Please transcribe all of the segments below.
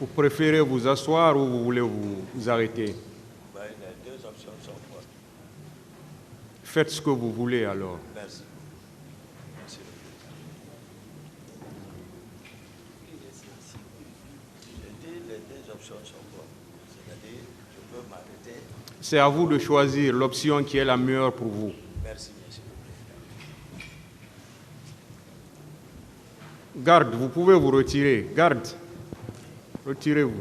Vous préférez vous asseoir ou vous voulez vous arrêter? Les deux options sont bonnes. Faites ce que vous voulez alors. Merci. Merci le Président. J'ai dit les deux options sont bonnes. C'est-à-dire, je peux m'arrêter. C'est à vous de choisir l'option qui est la meilleure pour vous. Merci, Monsieur le Président. Garde, vous pouvez vous retirer. Garde, retirez-vous.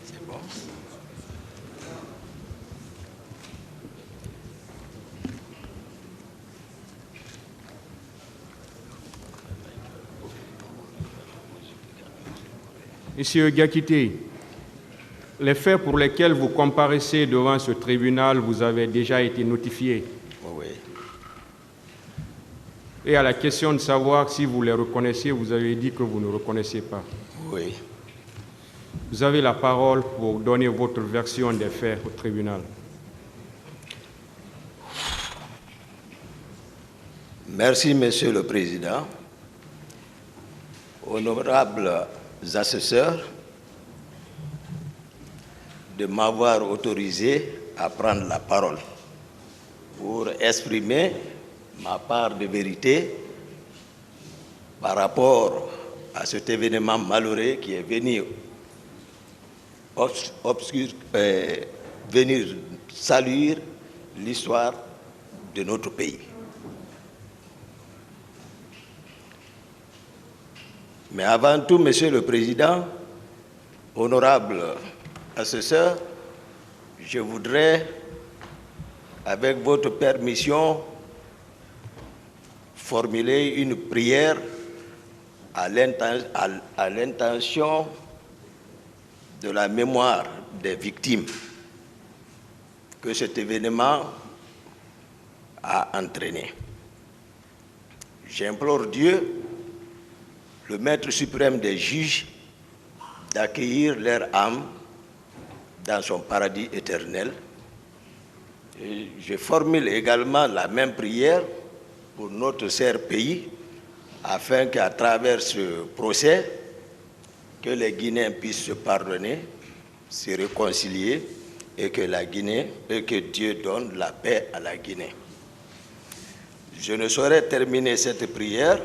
C'est bon. Monsieur Gakité, les faits pour lesquels vous comparaissez devant ce tribunal vous avez déjà été notifiés. Oui. Et à la question de savoir si vous les reconnaissez, vous avez dit que vous ne reconnaissez pas. Oui. Vous avez la parole pour donner votre version des faits au tribunal. Merci, Monsieur le Président. Honorables assesseurs, de m'avoir autorisé à prendre la parole pour exprimer ma part de vérité par rapport à cet événement malheureux qui est venu venir saluer l'histoire de notre pays. Mais avant tout, Monsieur le Président, honorable assesseur, je voudrais, avec votre permission, formuler une prière à l'intention de la mémoire des victimes que cet événement a entraîné. J'implore Dieu, le Maître suprême des juges, d'accueillir leur âme dans son paradis éternel. Et je formule également la même prière pour notre cher pays, afin qu'à travers ce procès, que les Guinéens puissent se pardonner, se réconcilier et que Dieu donne la paix à la Guinée. Je ne saurais terminer cette prière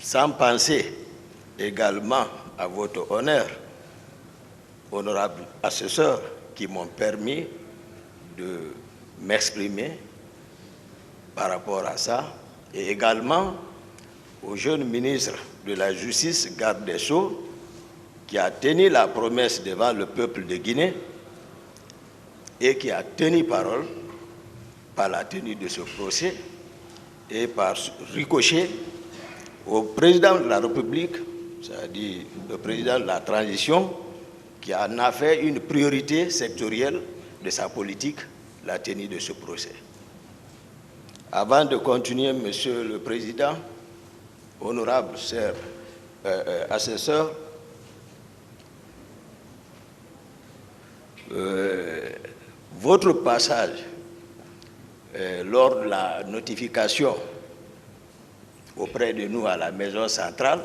sans penser également à votre honneur, honorable assesseur, qui m'ont permis de m'exprimer par rapport à ça, et également au jeune ministre de la Justice, garde des Sceaux, qui a tenu la promesse devant le peuple de Guinée et qui a tenu parole par la tenue de ce procès et par ricochet au président de la République, c'est-à-dire le président de la transition, qui en a fait une priorité sectorielle de sa politique, la tenue de ce procès. Avant de continuer, Monsieur le Président, honorable cher assesseur, votre passage lors de la notification auprès de nous à la maison centrale,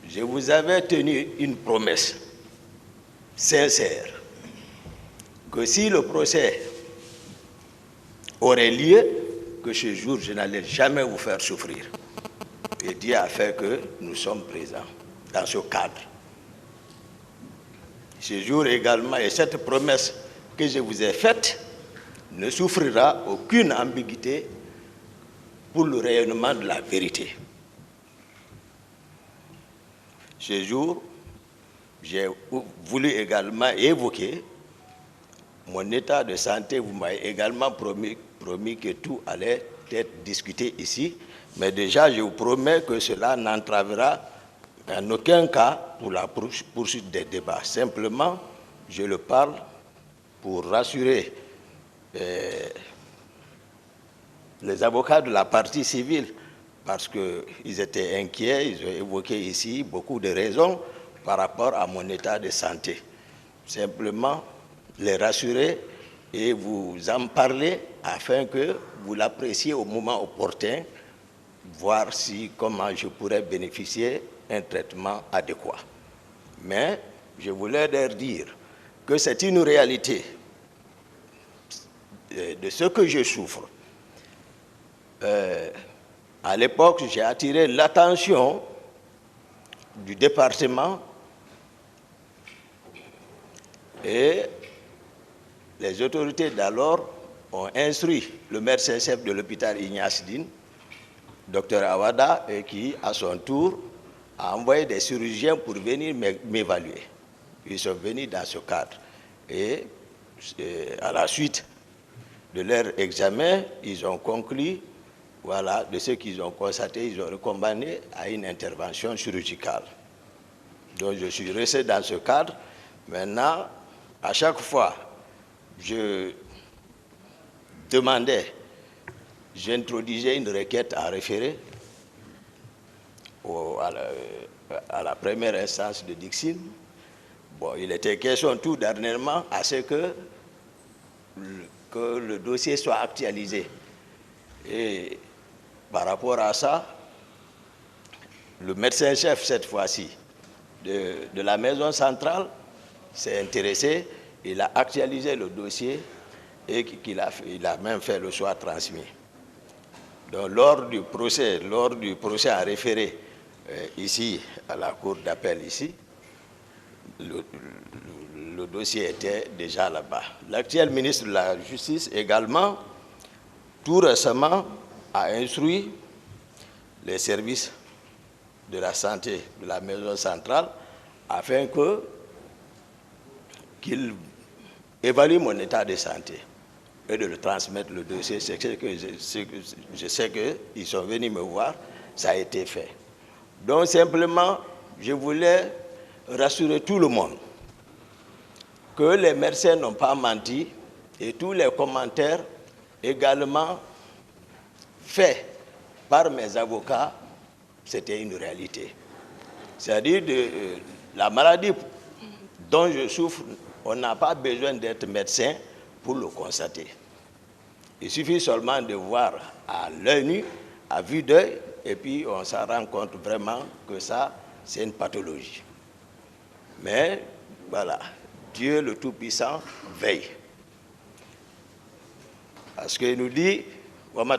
je vous avais tenu une promesse sincère que si le procès aurait lieu, que ce jour je n'allais jamais vous faire souffrir. Et Dieu a fait que nous sommes présents dans ce cadre. Ce jour également, et cette promesse que je vous ai faite ne souffrira aucune ambiguïté pour le rayonnement de la vérité. Ce jour, j'ai voulu également évoquer mon état de santé. Vous m'avez également promis que tout allait être discuté ici, Mais déjà, je vous promets que cela n'entravera en aucun cas pour la poursuite des débats. Simplement, je le parle pour rassurer les avocats de la partie civile, parce qu'ils étaient inquiets, ils ont évoqué ici beaucoup de raisons par rapport à mon état de santé. Simplement, les rassurer et vous en parler afin que vous l'appréciez au moment opportun, voir comment je pourrais bénéficier d'un traitement adéquat. Mais je voulais leur dire que c'est une réalité de ce que je souffre. À l'époque, j'ai attiré l'attention du département et les autorités d'alors ont instruit le médecin-chef de l'hôpital Ignace Dine, Dr Awada, et qui, à son tour, a envoyé des chirurgiens pour venir m'évaluer. Ils sont venus dans ce cadre. Et à la suite de leur examen, ils ont conclu, voilà, de ce qu'ils ont constaté, ils ont recommandé à une intervention chirurgicale. Donc je suis resté dans ce cadre. Maintenant, à chaque fois, je demandais, j'introduisais une requête à référer à la première instance de Dixine. Bon, il était question tout dernièrement à ce que le dossier soit actualisé. Et par rapport à ça, le médecin-chef, cette fois-ci, de la maison centrale, s'est intéressé, il a actualisé le dossier et il a même fait le choix transmis. Donc, lors du procès à référé ici, à la cour d'appel ici, le dossier était déjà là-bas. L'actuel ministre de la Justice également, tout récemment, a instruit les services de la santé de la maison centrale afin qu'ils évaluent mon état de santé et de le transmettre le dossier. Je sais qu'ils sont venus me voir, ça a été fait. Donc simplement, je voulais rassurer tout le monde que les médecins n'ont pas menti et tous les commentaires également faits par mes avocats, c'était une réalité. C'est-à-dire la maladie dont je souffre, on n'a pas besoin d'être médecin pour le constater. Il suffit seulement de voir à l'œil nu, à vue d'œil, et puis on s'en rend compte vraiment que ça, c'est une pathologie. Mais voilà, Dieu le Tout-Puissant veille. Parce qu'il nous dit, il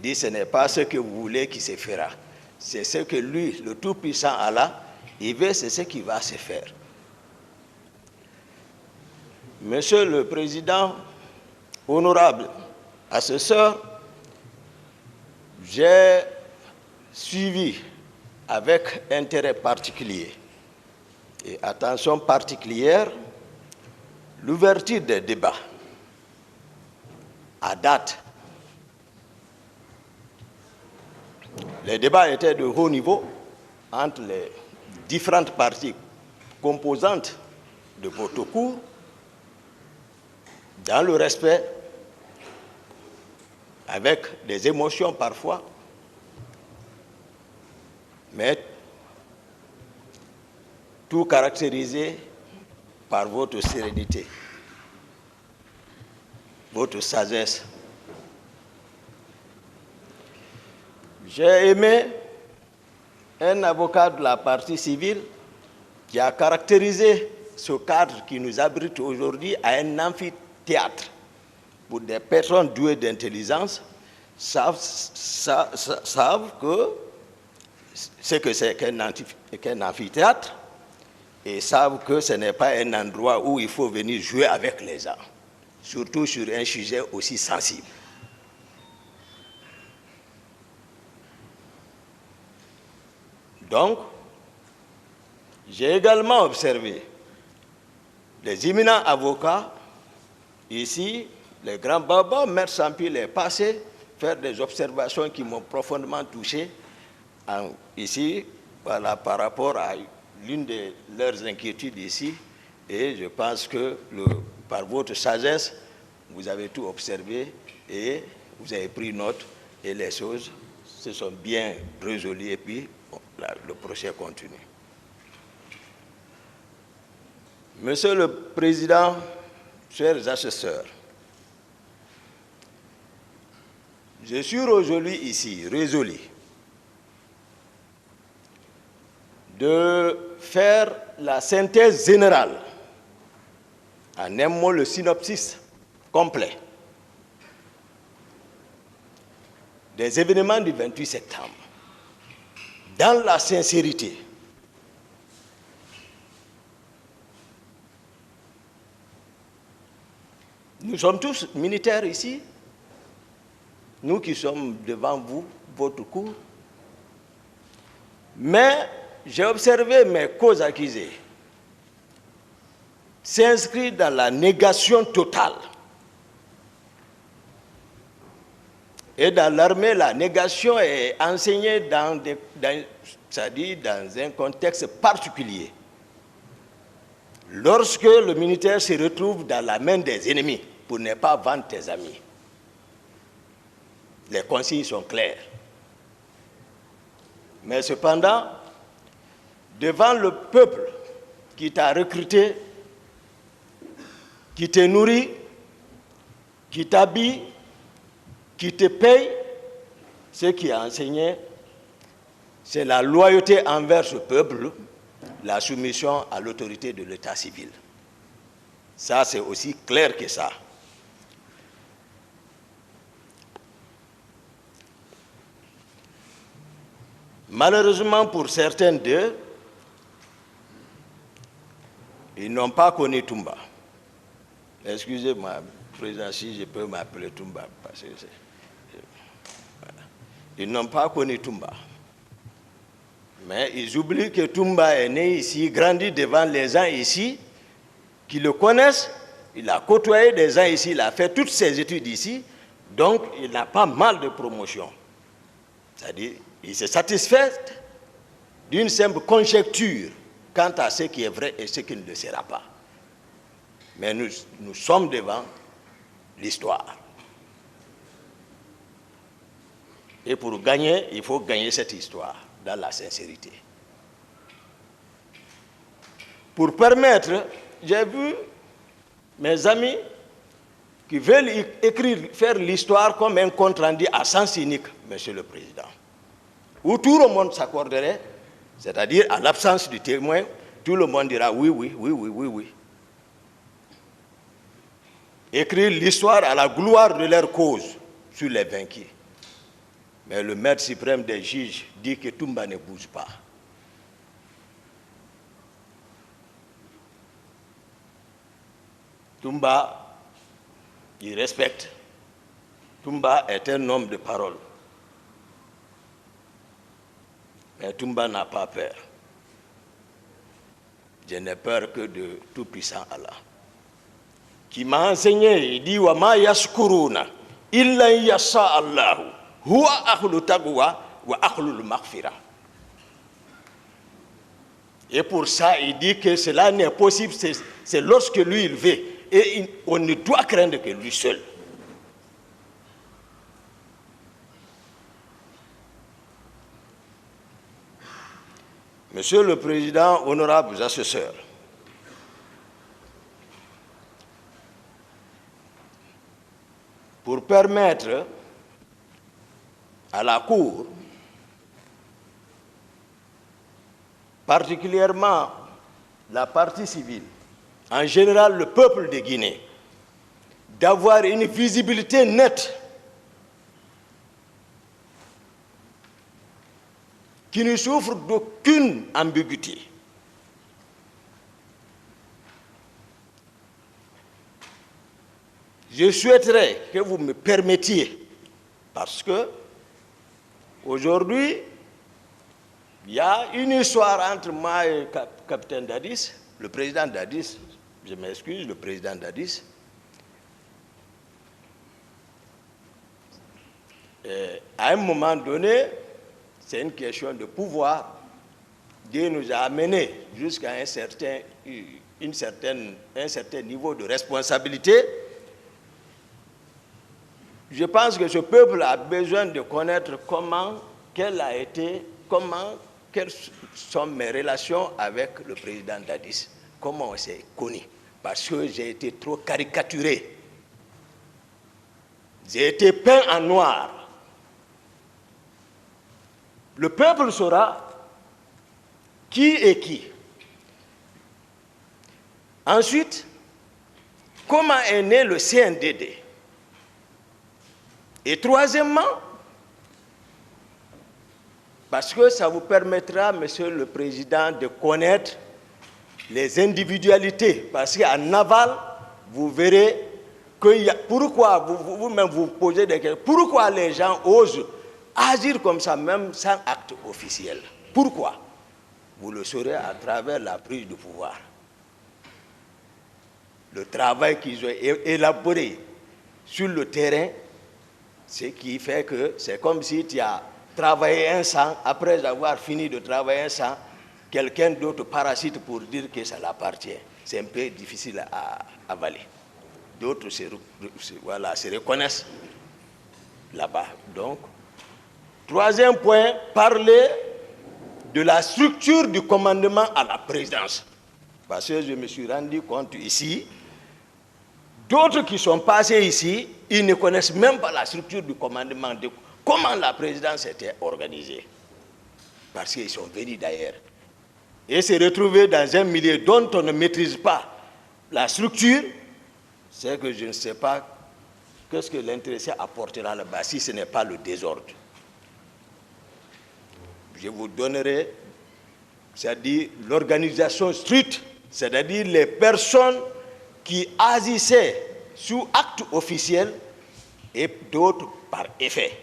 dit, ce n'est pas ce que vous voulez qui se fera. C'est ce que lui, le Tout-Puissant Allah, il veut, c'est ce qui va se faire. Monsieur le Président, honorable assesseur, j'ai suivi avec intérêt particulier et attention particulière l'ouverture des débats à date. Les débats étaient de haut niveau entre les différentes parties composantes de votre cours, dans le respect, avec des émotions parfois, mais tout caractérisé par votre sérénité, votre sagesse. J'ai aimé un avocat de la partie civile qui a caractérisé ce cadre qui nous abrite aujourd'hui à un amphithéâtre pour des personnes douées d'intelligence savent que ce que c'est qu'un amphithéâtre et savent que ce n'est pas un endroit où il faut venir jouer avec les gens, surtout sur un sujet aussi sensible. Donc, j'ai également observé des éminents avocats Ici, les grands babas, Maître Sampil est passé faire des observations qui m'ont profondément touché. Ici, voilà, par rapport à l'une de leurs inquiétudes ici, et je pense que par votre sagesse, vous avez tout observé et vous avez pris note et les choses se sont bien résolues et puis le procès continue. Monsieur le Président, chers assesseurs, je suis aujourd'hui ici résolu de faire la synthèse générale, en un mot le synopsis complet des événements du 28 septembre, dans la sincérité. Nous sommes tous militaires ici, nous qui sommes devant vous, votre cour. Mais j'ai observé mes causes accusées s'inscrivent dans la négation totale. Et dans l'armée, la négation est enseignée c'est-à-dire dans un contexte particulier. Lorsque le militaire se retrouve dans la main des ennemis, pour ne pas vendre tes amis, les consignes sont claires. Mais cependant, devant le peuple qui t'a recruté, qui te nourrit, qui t'habille, qui te paye, ce qui est enseigné, c'est la loyauté envers ce peuple, la soumission à l'autorité de l'état civil. Ça, c'est aussi clair que ça. Malheureusement, pour certains d'eux, ils n'ont pas connu Toumba. Excusez-moi, Président, si je peux m'appeler Toumba, parce que voilà. Ils n'ont pas connu Toumba. Mais ils oublient que Toumba est né ici, grandi devant les gens ici, qui le connaissent, il a côtoyé des gens ici, il a fait toutes ses études ici, donc il n'a pas mal de promotion. C'est-à-dire, il se satisfait d'une simple conjecture quant à ce qui est vrai et ce qui ne le sera pas. Mais nous sommes devant l'histoire. Et pour gagner, il faut gagner cette histoire dans la sincérité. Pour permettre, j'ai vu mes amis qui veulent écrire, faire l'histoire comme un compte rendu à sens unique, Monsieur le Président, où tout le monde s'accorderait, c'est-à-dire à l'absence du témoin, tout le monde dira oui, oui, oui, oui, oui, oui. Écrire l'histoire à la gloire de leur cause sur les vaincus. Mais le maître suprême des juges dit que Toumba ne bouge pas. Toumba, il respecte. Toumba est un homme de parole. Mais Toumba n'a pas peur. Je n'ai peur que de tout-puissant Allah, qui m'a enseigné, il dit « Wa ma yashkuruna illa yasha Allahu huwa akhlu taqwa wa akhlu maghfira ». Et pour ça, il dit que cela n'est possible, c'est lorsque lui il veut. Et on ne doit craindre que lui seul. Monsieur le Président, honorables assesseurs, pour permettre à la Cour, particulièrement la partie civile, en général le peuple de Guinée, d'avoir une visibilité nette qui ne souffre d'aucune ambiguïté. Je souhaiterais que vous me permettiez, parce que aujourd'hui, il y a une histoire entre moi et le capitaine Dadis, le président Dadis, je m'excuse, le président Dadis, à un moment donné, c'est une question de pouvoir. Dieu nous a amenés jusqu'à un certain niveau de responsabilité. Je pense que ce peuple a besoin de connaître quelles sont mes relations avec le président Dadis, comment on s'est connus, parce que j'ai été trop caricaturé. J'ai été peint en noir. Le peuple saura qui est qui. Ensuite, comment est né le CNDD? Et troisièmement, parce que ça vous permettra, Monsieur le Président, de connaître les individualités. Parce qu'en aval, vous verrez pourquoi vous-même vous posez des questions. Pourquoi les gens osent agir comme ça, même sans acte officiel? Pourquoi? Vous le saurez à travers la prise de pouvoir. Le travail qu'ils ont élaboré sur le terrain, ce qui fait que c'est comme si tu as travaillé un sang, après avoir fini de travailler un sang, quelqu'un d'autre parasite pour dire que ça l'appartient. C'est un peu difficile à avaler. D'autres se reconnaissent là-bas. Donc, troisième point, parler de la structure du commandement à la présidence. Parce que je me suis rendu compte ici, d'autres qui sont passés ici, ils ne connaissent même pas la structure du commandement, de comment la présidence était organisée. Parce qu'ils sont venus d'ailleurs. Et se retrouver dans un milieu dont on ne maîtrise pas la structure, c'est que je ne sais pas qu'est-ce que l'intéressé apportera là-bas si ce n'est pas le désordre. Je vous donnerai, c'est-à-dire l'organisation stricte, c'est-à-dire les personnes qui agissaient sous acte officiel et d'autres par effet,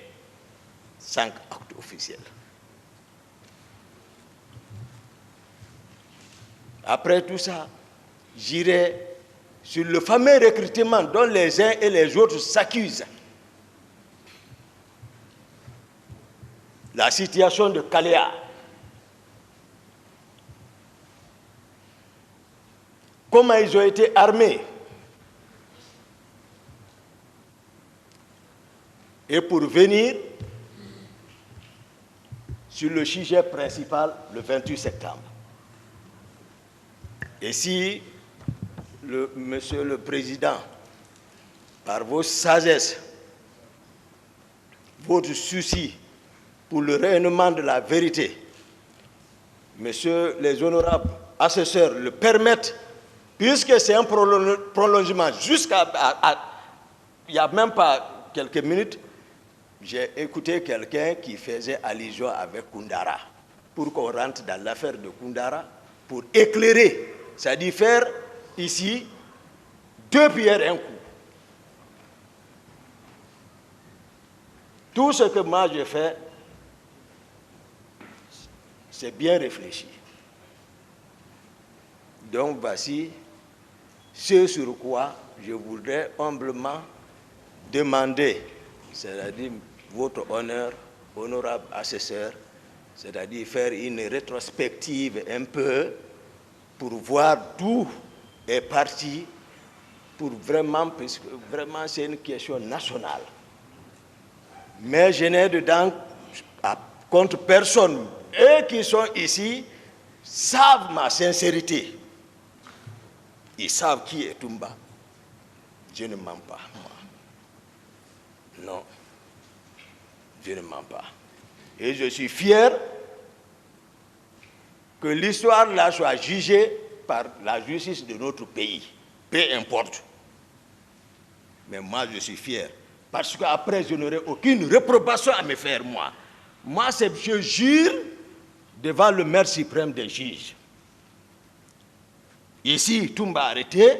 sans acte officiel. Après tout ça, j'irai sur le fameux recrutement dont les uns et les autres s'accusent. La situation de Kaléa. Comment ils ont été armés. Et pour venir sur le sujet principal, le 28 septembre. Et si, Monsieur le Président, par vos sagesses, votre souci pour le rayonnement de la vérité, Messieurs les honorables assesseurs le permettent, puisque c'est un prolongement jusqu'à... Il n'y a même pas quelques minutes, j'ai écouté quelqu'un qui faisait allusion avec Koundara, pour qu'on rentre dans l'affaire de Koundara, pour éclairer, c'est-à-dire faire ici deux pierres un coup. Tout ce que moi j'ai fait, c'est bien réfléchi. Donc voici ce sur quoi je voudrais humblement demander, c'est-à-dire votre honneur, honorable assesseur, c'est-à-dire faire une rétrospective un peu pour voir d'où est parti, pour vraiment, parce que vraiment c'est une question nationale. Mais je n'ai dedans contre personne. Eux qui sont ici savent ma sincérité. Ils savent qui est Toumba. Je ne mens pas, moi. Non, je ne mens pas. Et je suis fier que l'histoire là soit jugée par la justice de notre pays. Peu importe. Mais moi, je suis fier. Parce qu'après, je n'aurai aucune réprobation à me faire, moi. Moi, je jure devant le maître suprême des juges. Ici, Toumba arrêté.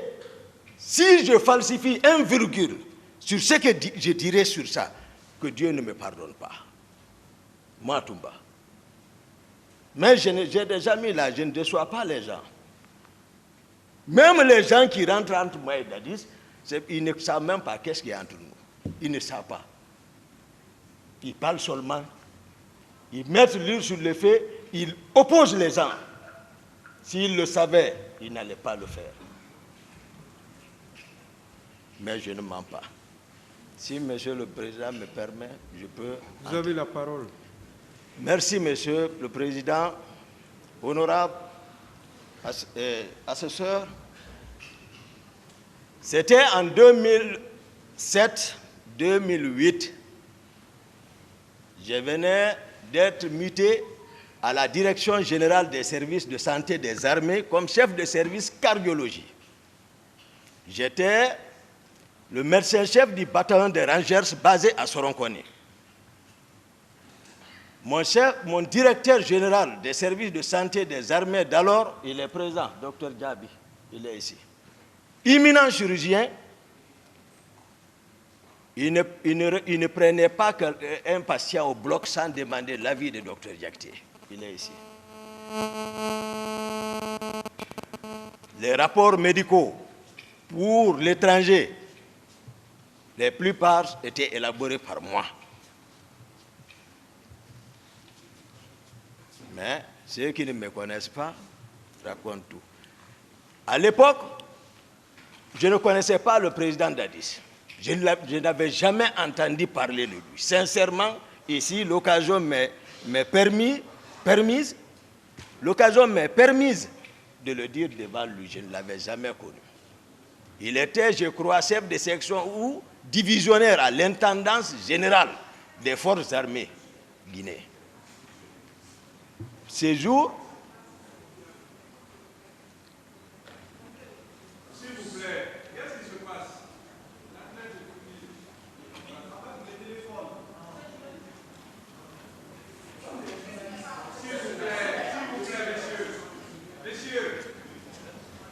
Si je falsifie un virgule sur ce que je dirais sur ça, que Dieu ne me pardonne pas. Moi, Toumba. Mais j'ai des amis là, je ne déçois pas les gens. Même les gens qui rentrent entre moi et Dadis, ils ne savent même pas qu'est-ce qu'il y a entre nous. Ils ne savent pas. Ils parlent seulement. Ils mettent l'huile sur le feu, ils opposent les gens. S'ils le savaient, ils n'allaient pas le faire. Mais je ne mens pas. Si Monsieur le Président me permet, je peux... Vous avez la parole. Merci, Monsieur le Président. Honorable assesseur, c'était en 2007-2008. Je venais d'être muté à la Direction générale des services de santé des armées comme chef de service cardiologie. J'étais le médecin-chef du bataillon des Rangers basé à Soroncone. Mon directeur général des services de santé des armées d'alors, il est présent, Dr Djabi, il est ici. Imminent chirurgien, il ne prenait pas un patient au bloc sans demander l'avis de Dr Diakité. Il est ici. Les rapports médicaux pour l'étranger, la plupart étaient élaborés par moi. Mais ceux qui ne me connaissent pas racontent tout. À l'époque, je ne connaissais pas le président Dadis. Je n'avais jamais entendu parler de lui. Sincèrement, ici, l'occasion m'est permise de le dire devant lui. Je ne l'avais jamais connu. Il était, je crois, chef de section ou divisionnaire à l'intendance générale des forces armées guinéennes. Ces jours, s'il vous plaît, qu'est-ce qui se passe? S'il vous plaît, messieurs,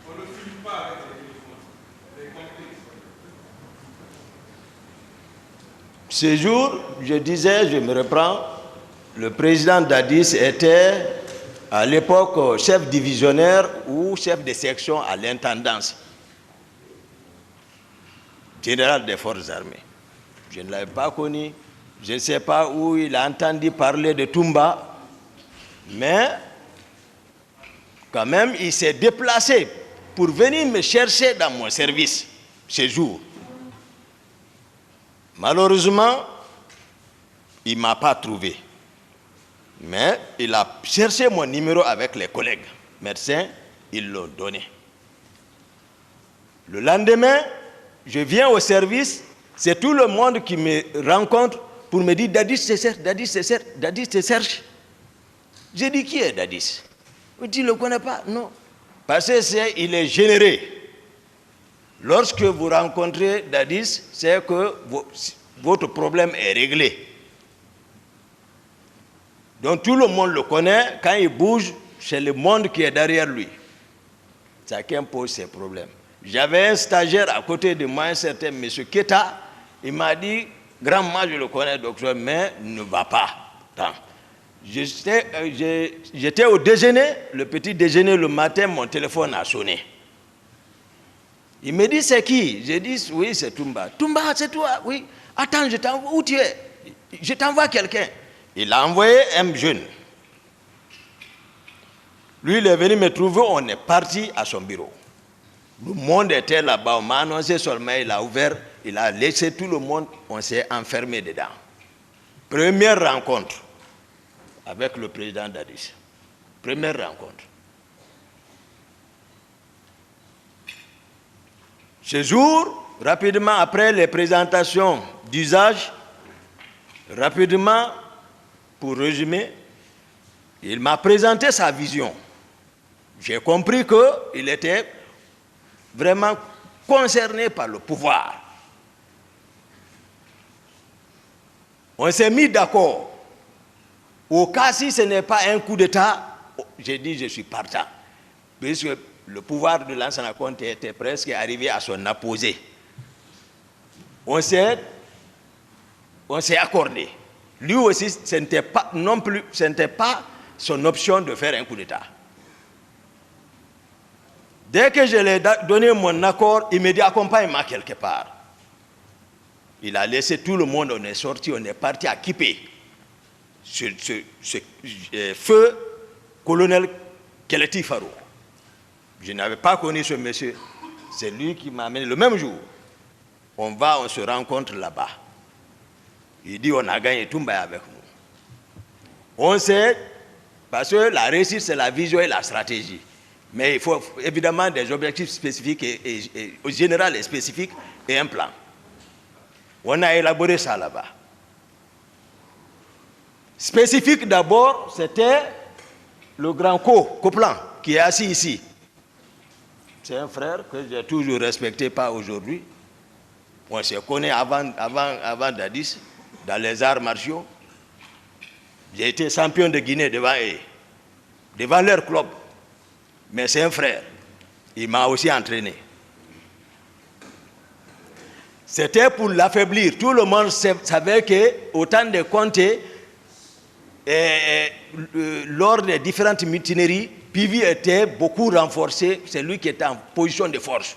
on ne filme pas avec les téléphones. Vous avez compris? ces jours, je disais, je me reprends, le président Dadis était à l'époque chef divisionnaire ou chef de section à l'intendance générale des forces armées. Je ne l'avais pas connu, je ne sais pas où il a entendu parler de Toumba, mais quand même il s'est déplacé pour venir me chercher dans mon service ce jour. Malheureusement, il ne m'a pas trouvé. Mais il a cherché mon numéro avec les collègues médecins, ils l'ont donné. Le lendemain, je viens au service, c'est tout le monde qui me rencontre pour me dire « Dadis te cherche, Dadis te cherche, Dadis te cherche ». J'ai dit « Qui est Dadis ?» Il dit « Tu ne le connais pas ?» Non. Parce qu'il est généreux. Lorsque vous rencontrez Dadis, c'est que votre problème est réglé. Donc tout le monde le connaît, quand il bouge, c'est le monde qui est derrière lui. Chacun pose ses problèmes. J'avais un stagiaire à côté de moi, un certain M. Keta, il m'a dit, grand moi je le connais, docteur, mais ne va pas. J'étais au déjeuner, le petit déjeuner le matin, mon téléphone a sonné. Il me dit, c'est qui? J'ai dit, oui, c'est Toumba. Toumba, c'est toi? Oui. Attends, je t'envoie, où tu es? Je t'envoie quelqu'un. Il a envoyé un jeune. Lui, il est venu me trouver, on est parti à son bureau. Le monde était là-bas, on m'a annoncé seulement, il a ouvert, il a laissé tout le monde, on s'est enfermé dedans. Première rencontre avec le président Dadis. Première rencontre. Ce jour, rapidement après les présentations d'usage, rapidement, pour résumer, il m'a présenté sa vision. J'ai compris qu'il était vraiment concerné par le pouvoir. On s'est mis d'accord. Au cas si ce n'est pas un coup d'État, j'ai dit je suis partant. Puisque le pouvoir de Lansana Conté était presque arrivé à son apogée. On s'est accordé. Lui aussi, ce n'était pas non plus, ce n'était pas son option de faire un coup d'État. Dès que je lui ai donné mon accord, il me dit accompagne-moi quelque part. Il a laissé tout le monde, on est sorti, on est parti à Kipé. Ce feu colonel Keleti Faro. Je n'avais pas connu ce monsieur. C'est lui qui m'a amené le même jour. On se rencontre là-bas. Il dit, on a gagné Toumba avec nous. On sait, parce que la réussite, c'est la vision et la stratégie. Mais il faut évidemment des objectifs spécifiques et général et spécifiques et un plan. On a élaboré ça là-bas. Spécifique d'abord, c'était le grand Coplan, qui est assis ici. C'est un frère que j'ai toujours respecté, pas aujourd'hui. On se connaît avant Dadis, dans les arts martiaux. J'ai été champion de Guinée devant eux, devant leur club. Mais c'est un frère. Il m'a aussi entraîné. C'était pour l'affaiblir. Tout le monde savait qu'au temps de Conté, lors des différentes mutineries, Pivi était beaucoup renforcé. C'est lui qui était en position de force.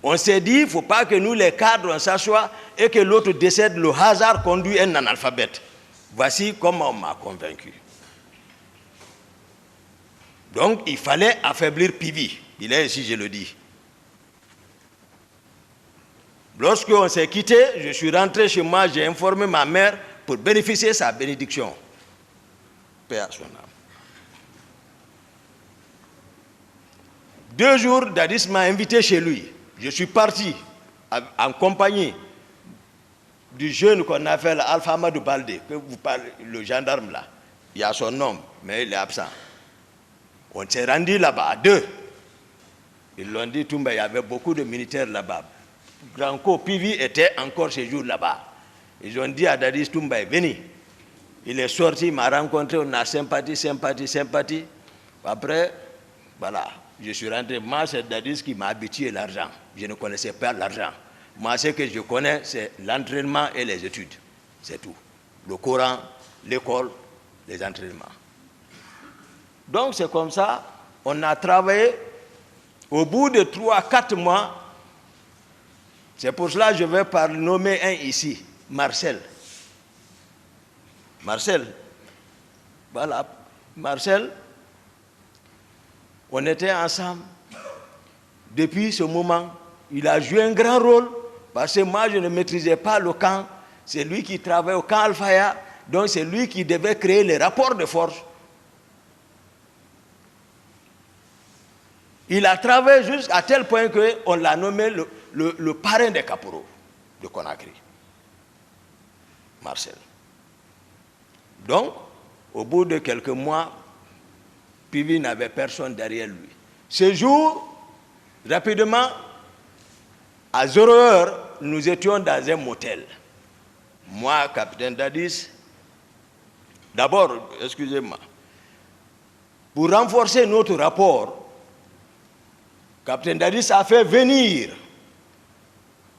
On s'est dit, il ne faut pas que nous, les cadres, on s'assoie et que l'autre décède. Le hasard conduit un analphabète. Voici comment on m'a convaincu. Donc, il fallait affaiblir Pivi. Il est ici, je le dis. Lorsqu'on s'est quitté, je suis rentré chez moi, j'ai informé ma mère pour bénéficier de sa bénédiction. Paix à son âme. 2 jours, Dadis m'a invité chez lui. Je suis parti en compagnie du jeune qu'on appelle Alpha Amadou Baldé, que vous parlez, le gendarme là. Il y a son nom, mais il est absent. On s'est rendu là-bas à 2. Ils l'ont dit, Toumba, il y avait beaucoup de militaires là-bas. Granco Pivi était encore ce jour là-bas. Ils ont dit à Dadis, Toumba est venu. Il est sorti, il m'a rencontré, on a sympathie. Après, voilà, je suis rentré. Moi, c'est Dadis qui m'a habitué l'argent. Je ne connaissais pas l'argent. Moi, ce que je connais, c'est l'entraînement et les études. C'est tout. Le Coran, l'école, les entraînements. Donc, c'est comme ça, on a travaillé. Au bout de 3-4 mois, c'est pour cela que je vais nommer un ici, Marcel. Voilà, Marcel, on était ensemble. Depuis ce moment, il a joué un grand rôle, parce que moi, je ne maîtrisais pas le camp. C'est lui qui travaillait au camp Al-Faya, donc c'est lui qui devait créer les rapports de force. Il a travaillé jusqu'à tel point qu'on l'a nommé le parrain des caporaux de Conakry. Marcel. Donc, au bout de quelques mois, Pivi n'avait personne derrière lui. Ce jour, rapidement, à 0 heure, nous étions dans un motel. Moi, capitaine Dadis, d'abord, excusez-moi, pour renforcer notre rapport, capitaine Dadis a fait venir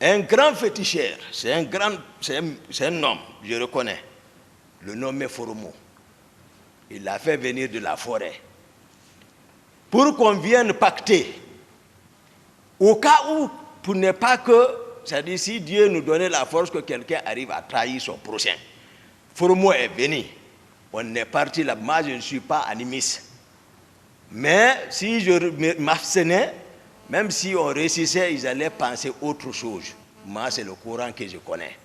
un grand féticheur. C'est un homme, je reconnais. Le nom est Foromo. Il l'a fait venir de la forêt. Pour qu'on vienne pacter. Au cas où, pour ne pas que, c'est-à-dire si Dieu nous donnait la force que quelqu'un arrive à trahir son prochain. Foromo est venu. On est parti là. Moi, je ne suis pas animiste. Mais si je m'abstenais, même si on réussissait, ils allaient penser autre chose. Moi, c'est le Coran que je connais.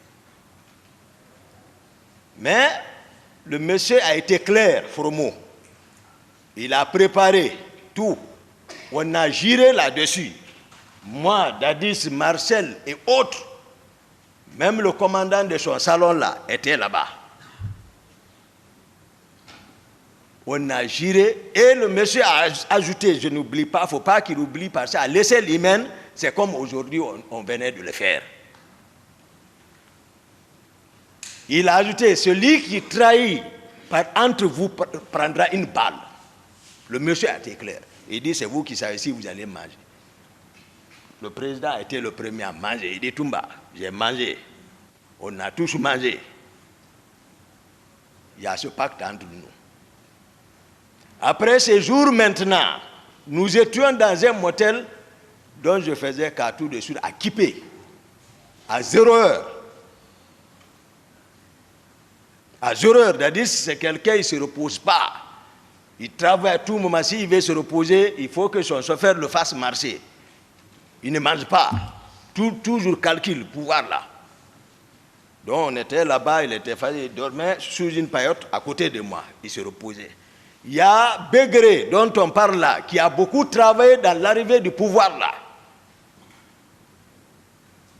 Mais le monsieur a été clair, Foromo. Il a préparé tout. On a géré là-dessus. Moi, Dadis, Marcel et autres, même le commandant de son salon là, était là-bas. On a géré et le monsieur a ajouté, je n'oublie pas, il ne faut pas qu'il oublie parce qu'à laisser l'hymen, c'est comme aujourd'hui on venait de le faire. Il a ajouté, celui qui trahit entre vous prendra une balle. Le monsieur a été clair. Il dit, c'est vous qui savez si vous allez manger. Le président a été le premier à manger. Il dit, Toumba, j'ai mangé. On a tous mangé. Il y a ce pacte entre nous. Après ces jours maintenant, nous étions dans un motel dont je faisais carton de suite à Kipé, à 0 heure. À 0 heures, Dadis, c'est quelqu'un, il ne se repose pas. Il travaille à tout moment. S'il veut se reposer, il faut que son chauffeur le fasse marcher. Il ne mange pas. Toujours calcul, pouvoir là. Donc on était là-bas, il dormait sous une paillote à côté de moi. Il se reposait. Il y a Begré, dont on parle là, qui a beaucoup travaillé dans l'arrivée du pouvoir là.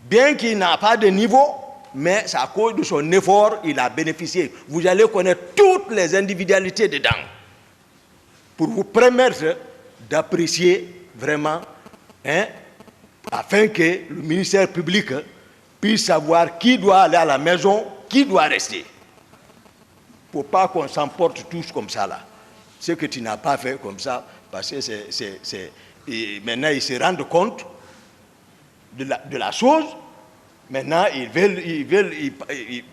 Bien qu'il n'a pas de niveau, mais c'est à cause de son effort, il a bénéficié. Vous allez connaître toutes les individualités dedans pour vous permettre d'apprécier vraiment, afin que le ministère public puisse savoir qui doit aller à la maison, qui doit rester. Il ne faut pas qu'on s'emporte tous comme ça là. Ce que tu n'as pas fait comme ça, parce que maintenant ils se rendent compte de la chose. Maintenant, ils veulent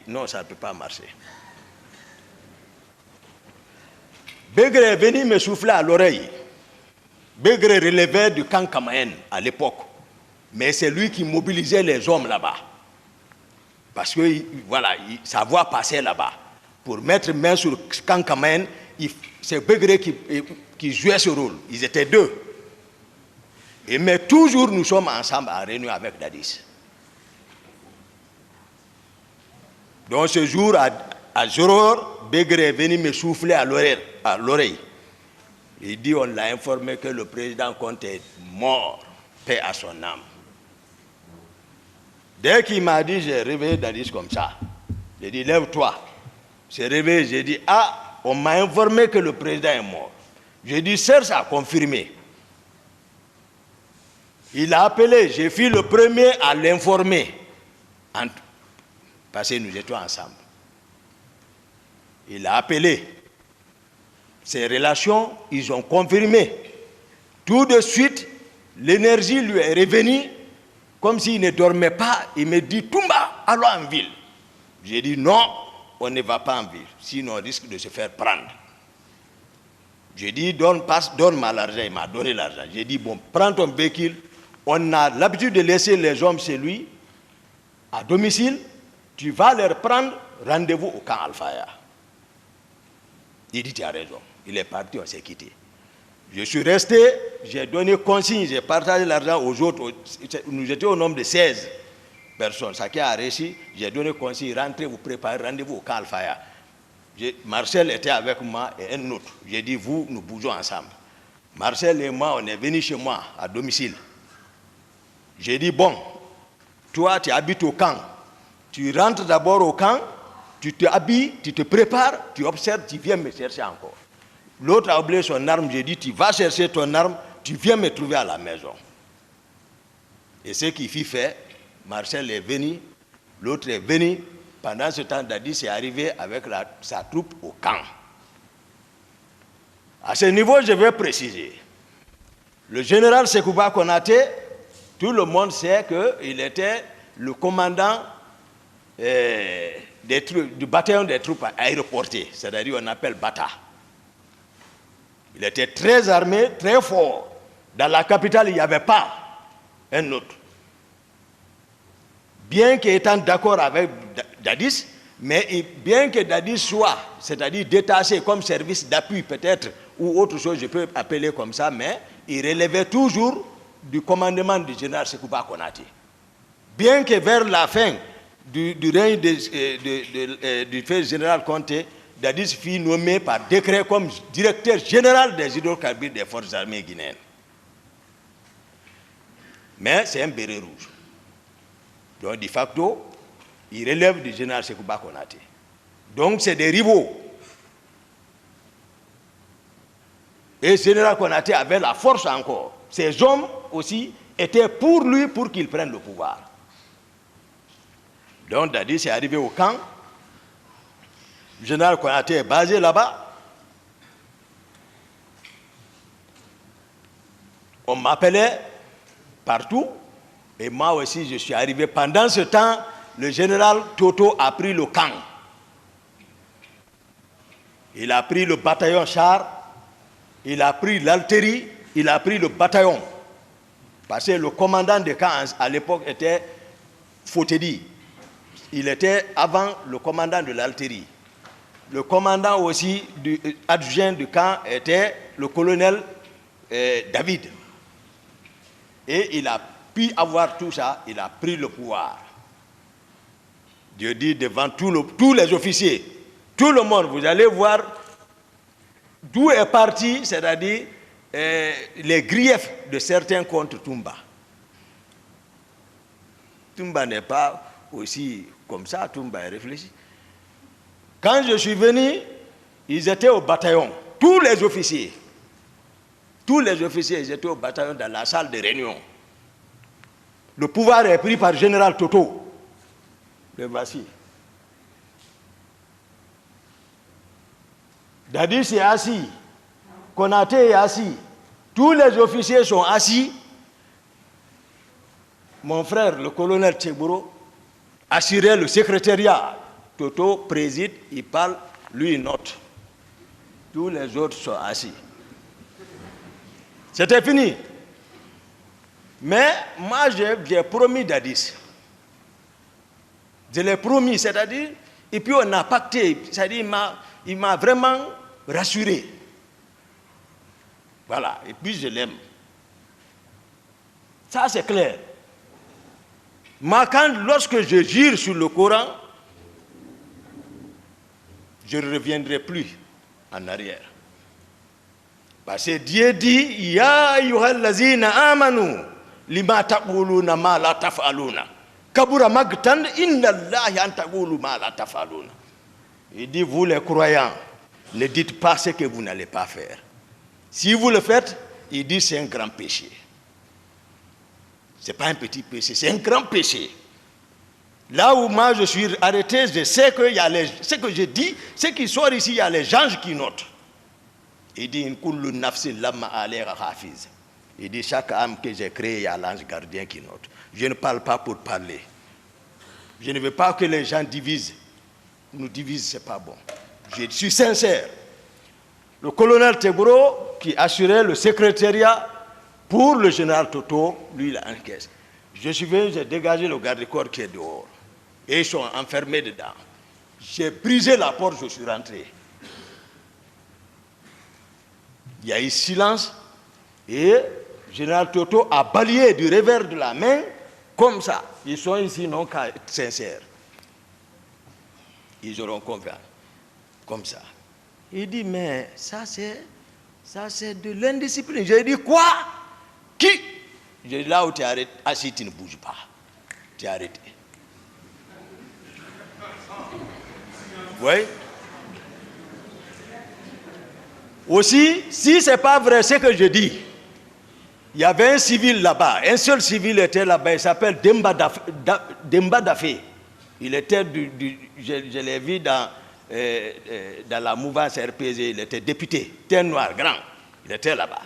non, ça ne peut pas marcher. Begré est venu me souffler à l'oreille. Begré relevait du camp Kamaen à l'époque. Mais c'est lui qui mobilisait les hommes là-bas. Parce que, voilà, sa voix passait là-bas. Pour mettre main sur le camp Kamaen, c'est Begré qui jouait ce rôle. Ils étaient deux. Mais toujours, nous sommes ensemble en réunion avec Dadis. Donc ce jour, à 0 heures, Begré est venu me souffler à l'oreille. Il dit, on l'a informé que le président Conte est mort, paix à son âme. Dès qu'il m'a dit, j'ai réveillé Dadis comme ça. J'ai dit, lève-toi. J'ai réveillé, j'ai dit, ah, on m'a informé que le président est mort. J'ai dit, Serge a confirmé. Il a appelé, j'ai fait le premier à l'informer. Parce que nous étions ensemble. Il a appelé. Ces relations, ils ont confirmé. Tout de suite, l'énergie lui est revenue, comme s'il ne dormait pas. Il me dit, Toumba, allons en ville. J'ai dit, non, on ne va pas en ville, sinon on risque de se faire prendre. J'ai dit, donne-moi l'argent. Il m'a donné l'argent. J'ai dit, bon, prends ton véhicule. On a l'habitude de laisser les hommes chez lui, à domicile. Tu vas leur prendre rendez-vous au camp Alfaya. Il dit, tu as raison. Il est parti, on s'est quitté. Je suis resté, j'ai donné consigne, j'ai partagé l'argent aux autres. Nous étions au nombre de 16 personnes. Chacun a réussi, j'ai donné consigne, rentrez, vous préparez rendez-vous au camp Alfaya. Marcel était avec moi et un autre. J'ai dit, vous, nous bougeons ensemble. Marcel et moi, on est venus chez moi, à domicile. J'ai dit, bon, toi, tu habites au camp. Tu rentres d'abord au camp, tu te habilles, tu te prépares, tu observes, tu viens me chercher encore. L'autre a oublié son arme, j'ai dit, tu vas chercher ton arme, tu viens me trouver à la maison. Et ce qu'il fit fait, Marcel est venu, l'autre est venu. Pendant ce temps, Dadis est arrivé avec sa troupe au camp. À ce niveau, je vais préciser. Le général Sekouba Konaté, tout le monde sait qu'il était le commandant du bataillon des troupes aéroportées, c'est-à-dire on appelle Bata. Il était très armé, très fort. Dans la capitale, il n'y avait pas un autre. Bien qu'étant d'accord avec Dadis, mais bien que Dadis soit, c'est-à-dire détaché comme service d'appui peut-être, ou autre chose, je peux appeler comme ça, mais il relevait toujours du commandement du général Sekouba Konaté. Bien que vers la fin du règne du fait général Conté, Dadis fut nommé par décret comme directeur général des hydrocarbures des forces armées guinéennes. Mais c'est un béret rouge. Donc, de facto, il relève du général Sekouba Konaté. Donc, c'est des rivaux. Et le général Konaté avait la force encore. Ces hommes aussi étaient pour lui, pour qu'il prenne le pouvoir. Donc, Dadis est arrivé au camp. Le général Konaté est basé là-bas. On m'appelait partout. Et moi aussi, je suis arrivé. Pendant ce temps, le général Toto a pris le camp. Il a pris le bataillon char, il a pris l'artillerie, il a pris le bataillon. Parce que le commandant de camp à l'époque était Fotedi. Il était avant le commandant de l'artillerie. le commandant aussi adjoint du camp était le colonel David. Et il a pu avoir tout ça, il a pris le pouvoir. Dieu dit devant tous les officiers, tout le monde, vous allez voir d'où est parti, c'est-à-dire les griefs de certains contre Toumba. Toumba n'est pas aussi comme ça, Toumba est réfléchi. Quand je suis venu, ils étaient au bataillon, tous les officiers. Tous les officiers, ils étaient au bataillon dans la salle de réunion. Le pouvoir est pris par général Toto. Le voici. Dadis est assis. Konaté est assis. Tous les officiers sont assis. Mon frère, le colonel Tchegboro, assurait le secrétariat. Toto préside, il parle, lui il note. Tous les autres sont assis. C'était fini. Mais moi, j'ai promis Dadis. Je l'ai promis, c'est-à-dire, et puis on a pacté, c'est-à-dire, il m'a vraiment rassuré. Voilà, et puis je l'aime. Ça, c'est clair. Moi, lorsque je jure sur le Coran, je ne reviendrai plus en arrière. Parce que Dieu dit, Ya ayyuhallazina amanu, lima taquluna ma la taf'aluna. Kabura magtan inna Allahi an taqulu ma la taf'aluna. Il dit, vous les croyants, ne dites pas ce que vous n'allez pas faire. Si vous le faites, il dit, c'est un grand péché. Ce n'est pas un petit péché, c'est un grand péché. Là où moi je suis arrêté, je sais que ce que je dis, ce qui sort ici, il y a les anges qui notent. Il dit, il dit, chaque âme que j'ai créée, il y a l'ange gardien qui note. Je ne parle pas pour parler. Je ne veux pas que les gens divisent. Nous divisent, ce n'est pas bon. Je suis sincère. Le colonel Tchegboro, qui assurait le secrétariat pour le général Toto, lui, il a encaissé. Je suis venu, j'ai dégagé le garde-corps qui est dehors. Et ils sont enfermés dedans. J'ai brisé la porte, je suis rentré. Il y a eu silence et le général Toto a balayé du revers de la main comme ça. Ils sont ici non qu'à être sincères. Ils auront confiance. Comme ça. Il dit, mais ça c'est de l'indiscipline. J'ai dit, quoi? Qui? J'ai dit, là où tu es arrêté, assis, tu ne bouges pas. Tu es arrêté. Oui. Aussi, si ce n'est pas vrai ce que je dis, il y avait un civil là-bas, un seul civil était là-bas, il s'appelle Demba Dafé. Il était je l'ai vu dans la mouvance RPG, il était député, un noir grand, il était là-bas.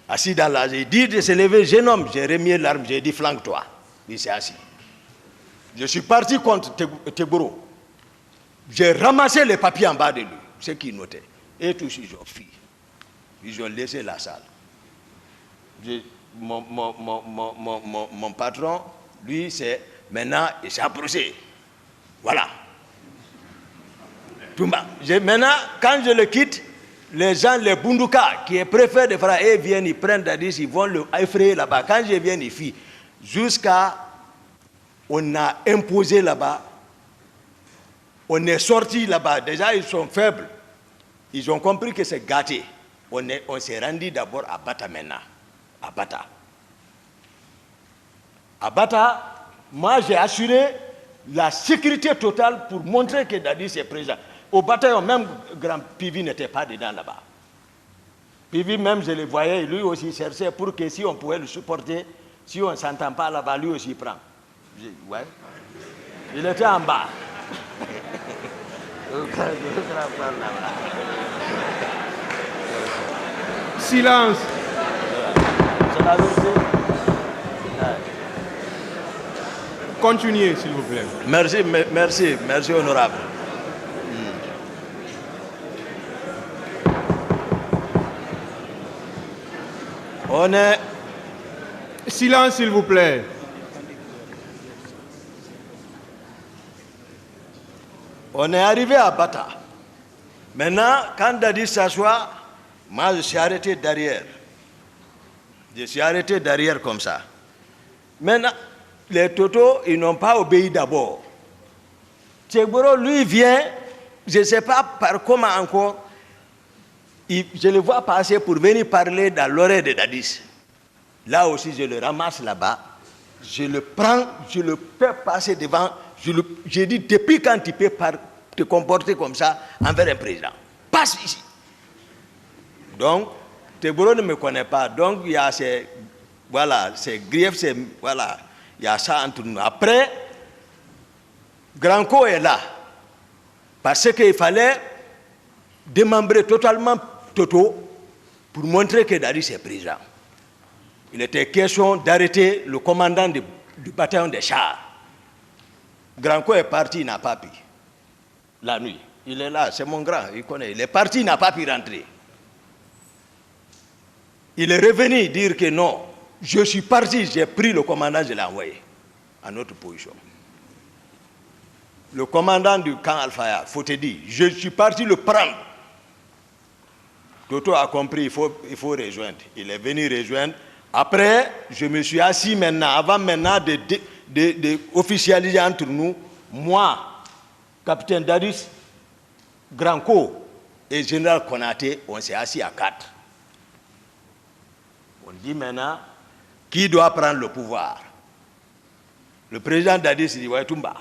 Assis dans la, j'ai dit de se lever, jeune homme, j'ai remis l'arme, j'ai dit flanque-toi. Il s'est assis. Je suis parti contre Tchegboro. J'ai ramassé les papiers en bas de lui, ce qu'il notait. Et tous ils ont fui. Ils ont laissé la salle. Mon patron, lui, c'est maintenant, il s'est approché. Voilà. Maintenant, quand je le quitte, les gens, les Bunduka, qui est préfet de Fra, ils viennent, ils prennent Dadis, ils vont le effrayer là-bas. Quand je viens, ils fuient. Jusqu'à, on a imposé là-bas, on est sorti là-bas. Déjà, ils sont faibles. Ils ont compris que c'est gâté. On s'est rendu d'abord à Bata maintenant. À Bata. À Bata, moi j'ai assuré la sécurité totale pour montrer que Dadis est présent. Au bataillon, même Grand Pivi n'était pas dedans là-bas. Pivi même, je le voyais, lui aussi cherchait pour que si on pouvait le supporter, si on ne s'entend pas là-bas, lui aussi prend. Ouais. Il était en bas. Silence. C'est la vérité. Continuez, s'il vous plaît. Merci, honorable. On est... Silence, s'il vous plaît. On est arrivé à Bata. Maintenant, quand Dadis s'assoit, moi je suis arrêté derrière. Je suis arrêté derrière comme ça. Maintenant, les Totos, ils n'ont pas obéi d'abord. Tchegboro, lui, vient, je ne sais pas par comment encore, je le vois passer pour venir parler dans l'oreille de Dadis. Là aussi, je le ramasse là-bas, je le prends, je le fais passer devant, je dis, depuis quand tu peux te comporter comme ça envers un président? Passe ici. Donc, Tchegboro ne me connaît pas, donc il y a ces griefs, voilà, il y a ça entre nous. Après, Granco est là, parce qu'il fallait démembrer totalement Toto pour montrer que Dadis est président. Il était question d'arrêter le commandant du bataillon des chars. Granco est parti, il n'a pas pu. La nuit, il est là, c'est mon grand, il connaît. Il est parti, il n'a pas pu rentrer. Il est revenu dire que non, je suis parti, j'ai pris le commandant, je l'ai envoyé à notre position. Le commandant du camp Al-Faya, faut te dire, je suis parti le prendre. Toto a compris, il faut rejoindre. Il est venu rejoindre. Après, je me suis assis maintenant, avant maintenant de officialiser entre nous, moi, capitaine Dadis, Granco et général Konaté, on s'est assis à 4. On dit maintenant, qui doit prendre le pouvoir? Le président Dadis dit, ouais, Toumba.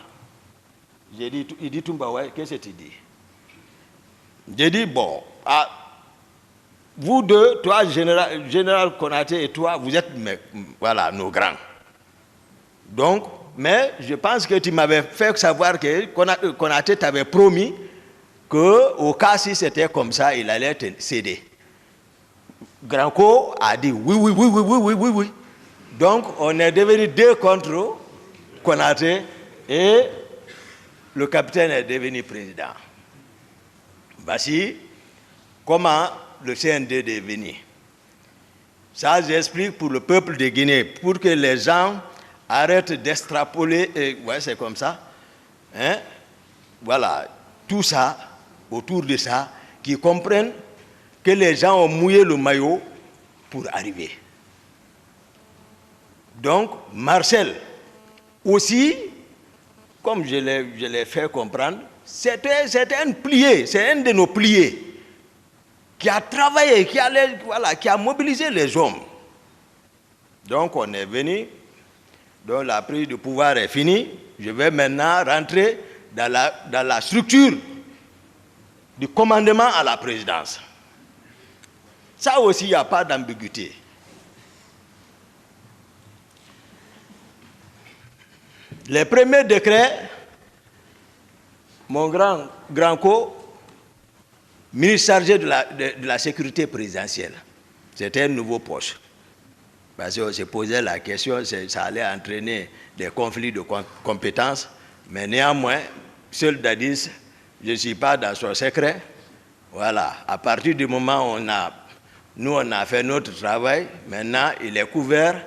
Il dit, Toumba, ouais, qu'est-ce que tu dis? J'ai dit, bon, vous deux, toi, général Konaté et toi, vous êtes, voilà, nos grands. Donc, mais je pense que tu m'avais fait savoir que Konaté t'avait promis qu'au cas si c'était comme ça, il allait te céder. Granco a dit oui. Donc, on est devenu 2 contre Konaté et le capitaine est devenu président. Voici comment le CND est devenu. Ça, j'explique pour le peuple de Guinée, pour que les gens arrêtent d'extrapoler, ouais, c'est comme ça. Hein? Voilà, tout ça, autour de ça, qui comprennent que les gens ont mouillé le maillot pour arriver. Donc, Marcel, aussi, comme je l'ai fait comprendre, c'était un plié, c'est un de nos pliés qui a travaillé, qui a mobilisé les hommes. Donc, on est venu, donc la prise de pouvoir est finie. Je vais maintenant rentrer dans la structure du commandement à la présidence. Ça aussi, il n'y a pas d'ambiguïté. Les premiers décrets, mon grand co, ministre chargé de la sécurité présidentielle, c'était un nouveau poste. Parce qu'on se posait la question, ça allait entraîner des conflits de compétences, mais néanmoins, seul Dadis, je ne suis pas dans son secret. Voilà, à partir du moment où nous on a fait notre travail, maintenant il est couvert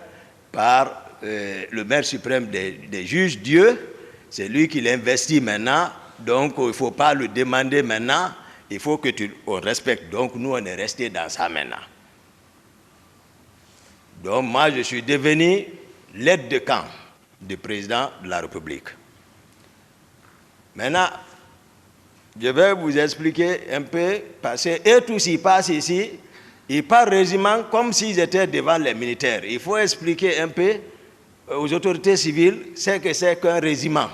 par le maire suprême des juges, Dieu, c'est lui qui l'investit maintenant, donc il ne faut pas le demander maintenant, il faut qu'on respecte. Donc nous on est resté dans ça maintenant. Donc moi je suis devenu l'aide de camp du président de la République. Maintenant, je vais vous expliquer un peu, parce que tout s'y passe ici, ils parlent régiment comme s'ils étaient devant les militaires. Il faut expliquer un peu aux autorités civiles ce que c'est qu'un régiment.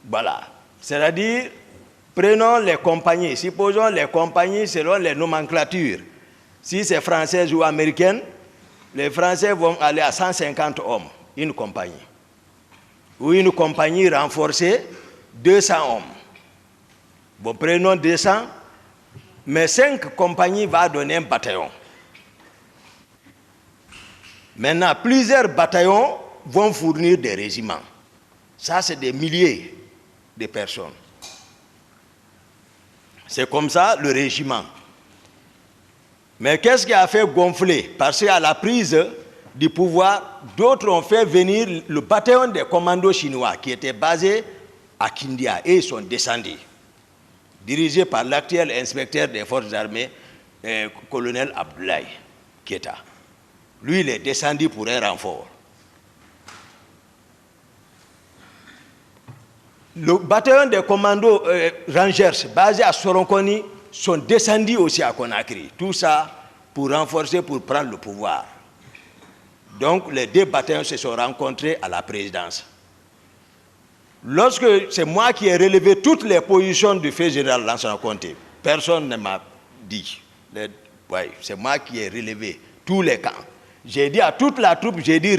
Voilà. C'est-à-dire, prenons les compagnies. Supposons les compagnies selon les nomenclatures. Si c'est française ou américaine, les Français vont aller à 150 hommes, une compagnie. Ou une compagnie renforcée, 200 hommes. Bon, prenons 200, mais 5 compagnies vont donner un bataillon. Maintenant, plusieurs bataillons vont fournir des régiments. Ça, c'est des milliers de personnes. C'est comme ça le régiment. Mais qu'est-ce qui a fait gonfler? Parce qu'à la prise, du pouvoir, d'autres ont fait venir le bataillon des commandos chinois qui était basé à Kindia et ils sont descendus, dirigé par l'actuel inspecteur des forces armées, colonel Abdoulaye Keita. Lui, il est descendu pour un renfort. Le bataillon des commandos Rangers basé à Soronkoni sont descendus aussi à Conakry. Tout ça pour renforcer, pour prendre le pouvoir. Donc les deux bataillons se sont rencontrés à la présidence. Lorsque c'est moi qui ai relevé toutes les positions du fait général Lansana Conté, personne ne m'a dit. C'est moi qui ai relevé tous les camps. J'ai dit à toute la troupe, j'ai dit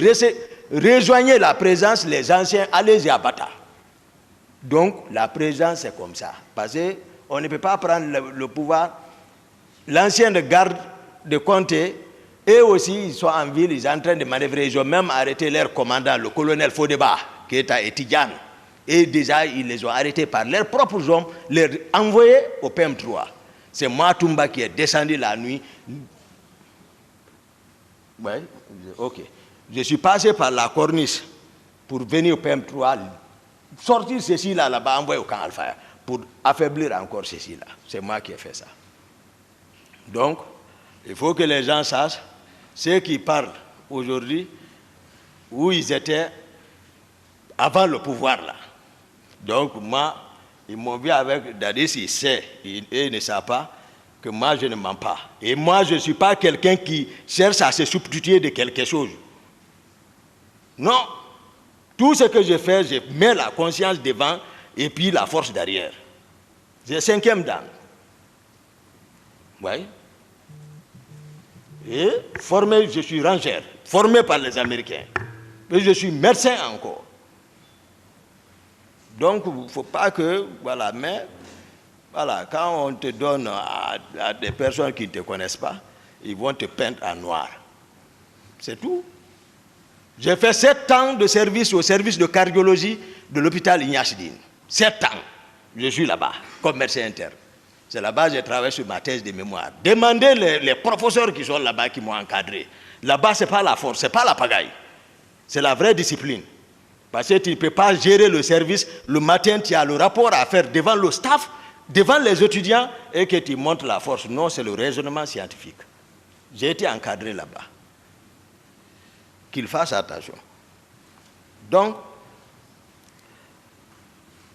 rejoignez la présidence, les anciens, allez-y à Bata. Donc la présidence c'est comme ça. Parce qu'on ne peut pas prendre le pouvoir. L'ancien de garde de Conté, eux aussi, ils sont en ville, ils sont en train de manœuvrer. Ils ont même arrêté leur commandant, le colonel Fodeba, qui est à Etidjan. Et déjà, ils les ont arrêtés par leurs propres hommes, les envoyés au PM3. C'est Matumba qui est descendu la nuit. Oui, ok. Je suis passé par la corniche pour venir au PM3, sortir ceci là-bas, envoyer au camp Alpha, pour affaiblir encore ceci là. C'est moi qui ai fait ça. Donc, il faut que les gens sachent, ceux qui parlent aujourd'hui, où ils étaient avant le pouvoir là. Donc moi, ils m'ont vu avec Dadis, il sait, et ne savent pas que moi je ne mens pas. Et moi je ne suis pas quelqu'un qui cherche à se substituer de quelque chose. Non. Tout ce que je fais, je mets la conscience devant et puis la force derrière. J'ai 5e dan. Oui. Et formé, je suis ranger, formé par les Américains. Et je suis médecin encore. Donc, il ne faut pas que, voilà, mais, voilà, quand on te donne à des personnes qui ne te connaissent pas, ils vont te peindre en noir. C'est tout. J'ai fait 7 ans de service au service de cardiologie de l'hôpital Ignachdine. 7 ans. Je suis là-bas, comme médecin interne. C'est là-bas que j'ai travaillé sur ma thèse de mémoire. Demandez les professeurs qui sont là-bas, qui m'ont encadré. Là-bas, ce n'est pas la force, ce n'est pas la pagaille. C'est la vraie discipline. Parce que tu ne peux pas gérer le service. Le matin, tu as le rapport à faire devant le staff, devant les étudiants, et que tu montres la force. Non, c'est le raisonnement scientifique. J'ai été encadré là-bas. Qu'ils fassent attention. Donc,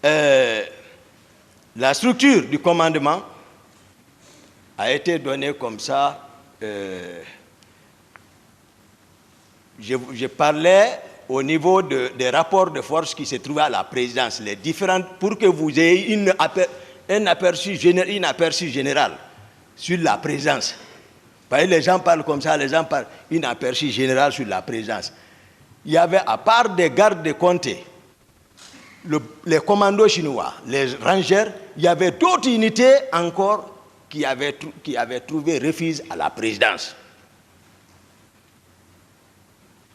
la structure du commandement a été donnée comme ça. Je parlais au niveau des rapports de force qui se trouvaient à la présidence, les différentes, pour que vous ayez un aperçu général sur la présidence. Parce que les gens parlent comme ça, les gens parlent un aperçu général sur la présidence. Il y avait, à part des gardes de comté, les commandos chinois, les rangers, il y avait d'autres unités encore qui avaient trouvé refuge à la présidence.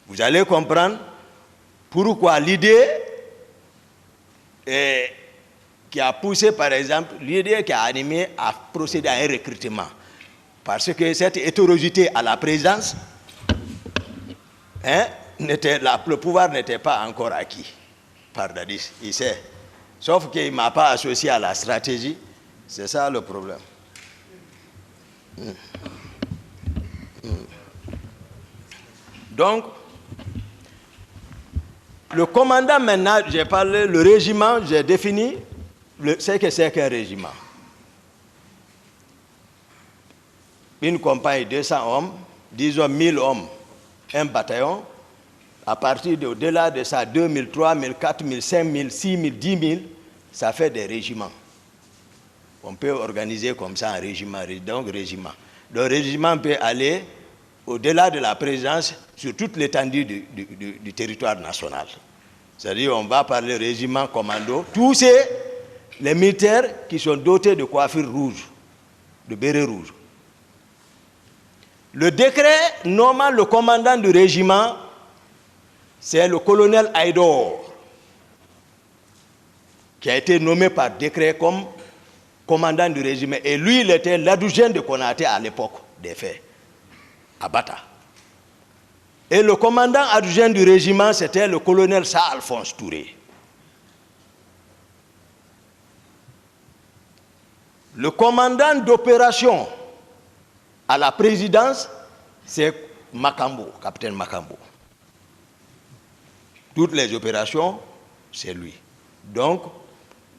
Vous allez comprendre pourquoi l'idée qui a poussé, par exemple, l'idée qui a animé à procéder à un recrutement. Parce que cette hétérogénéité à la présidence, le pouvoir n'était pas encore acquis par Dadis, il sait. Sauf qu'il ne m'a pas associé à la stratégie. C'est ça le problème. Donc, le commandant maintenant, j'ai parlé, le régiment, j'ai défini ce que c'est qu'un régiment. Une compagnie, 200 hommes, disons 1000 hommes, un bataillon. À partir au-delà de ça, 2000, 3000, 4000, 5000, 6000, 10 000, ça fait des régiments. On peut organiser comme ça un régiment, donc régiment. Le régiment peut aller au-delà de la présence sur toute l'étendue du territoire national. C'est-à-dire on va parler régiment, commando, tous les militaires qui sont dotés de coiffures rouges, de bérets rouges. Le décret nommant le commandant du régiment, c'est le colonel Aïdor, qui a été nommé par décret comme commandant du régiment. Et lui, il était l'adjoint de Konaté à l'époque des faits, à Bata. Et le commandant adjoint du régiment, c'était le colonel Alphonse Touré. Le commandant d'opération à la présidence, c'est Makambo, capitaine Makambo. Toutes les opérations, c'est lui. Donc,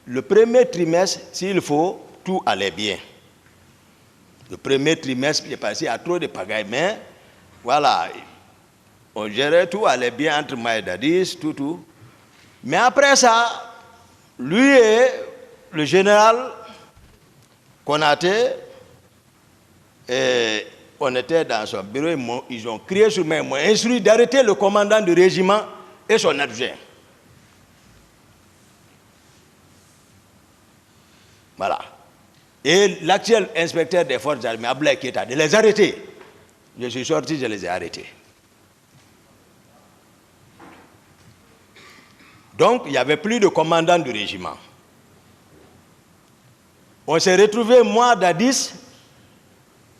le premier trimestre, s'il faut, tout allait bien. Le premier trimestre, il est passé à trop de pagaille, mais voilà, on gérait tout, allait bien entre moi et Dadis, tout. Mais après ça, lui et le général Konaté, on était dans son bureau, ils ont crié sur moi, ils m'ont instruit d'arrêter le commandant du régiment et son adjoint. Voilà. Et l'actuel inspecteur des forces armées, Abdoulaye Keita, de les arrêter. Je suis sorti, je les ai arrêtés. Donc, il n'y avait plus de commandant du régiment. On s'est retrouvés, moi, Dadis,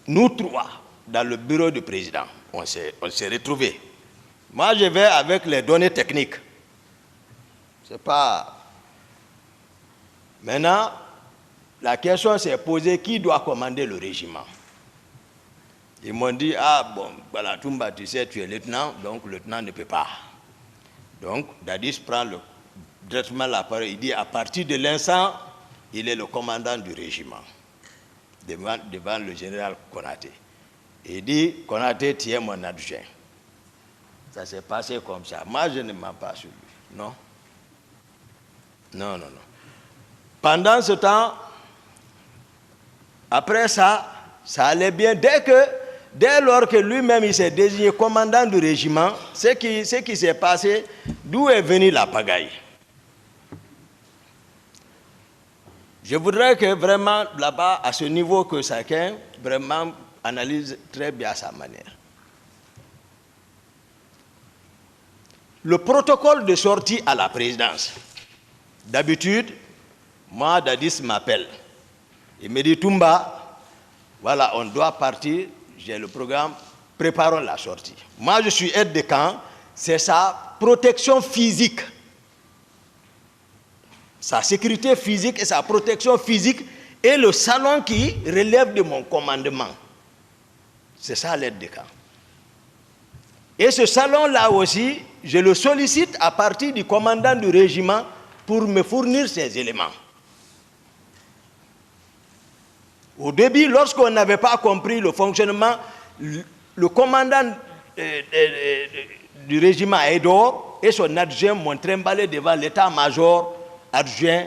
nous trois, dans le bureau du président. On s'est retrouvés. Moi, je vais avec les données techniques. C'est pas... Maintenant, la question s'est posée, qui doit commander le régiment? Ils m'ont dit, ah bon, voilà, Toumba, tu sais, tu es lieutenant, donc le lieutenant ne peut pas. Donc, Dadis prend directement la parole, il dit, à partir de l'instant, il est le commandant du régiment, devant le général Konaté. Il dit, Konaté, tu es mon adjoint. Ça s'est passé comme ça. Moi, je ne mens pas sur lui. Non. Non. Pendant ce temps, après ça, ça allait bien. Dès lors que lui-même il s'est désigné commandant du régiment, ce qui s'est passé, d'où est venue la pagaille? Je voudrais que vraiment là-bas, à ce niveau, que chacun vraiment analyse très bien sa manière. Le protocole de sortie à la présidence. D'habitude, moi, Dadis m'appelle. Il me dit, Toumba, voilà, on doit partir, j'ai le programme, préparons la sortie. Moi, je suis aide de camp, c'est sa protection physique. Sa sécurité physique et sa protection physique est le salon qui relève de mon commandement. C'est ça l'aide de camp. Et ce salon-là aussi, je le sollicite à partir du commandant du régiment pour me fournir ces éléments. Au début, lorsqu'on n'avait pas compris le fonctionnement, le commandant du régiment Aïdor et son adjoint m'ont trimballé devant l'état-major adjoint,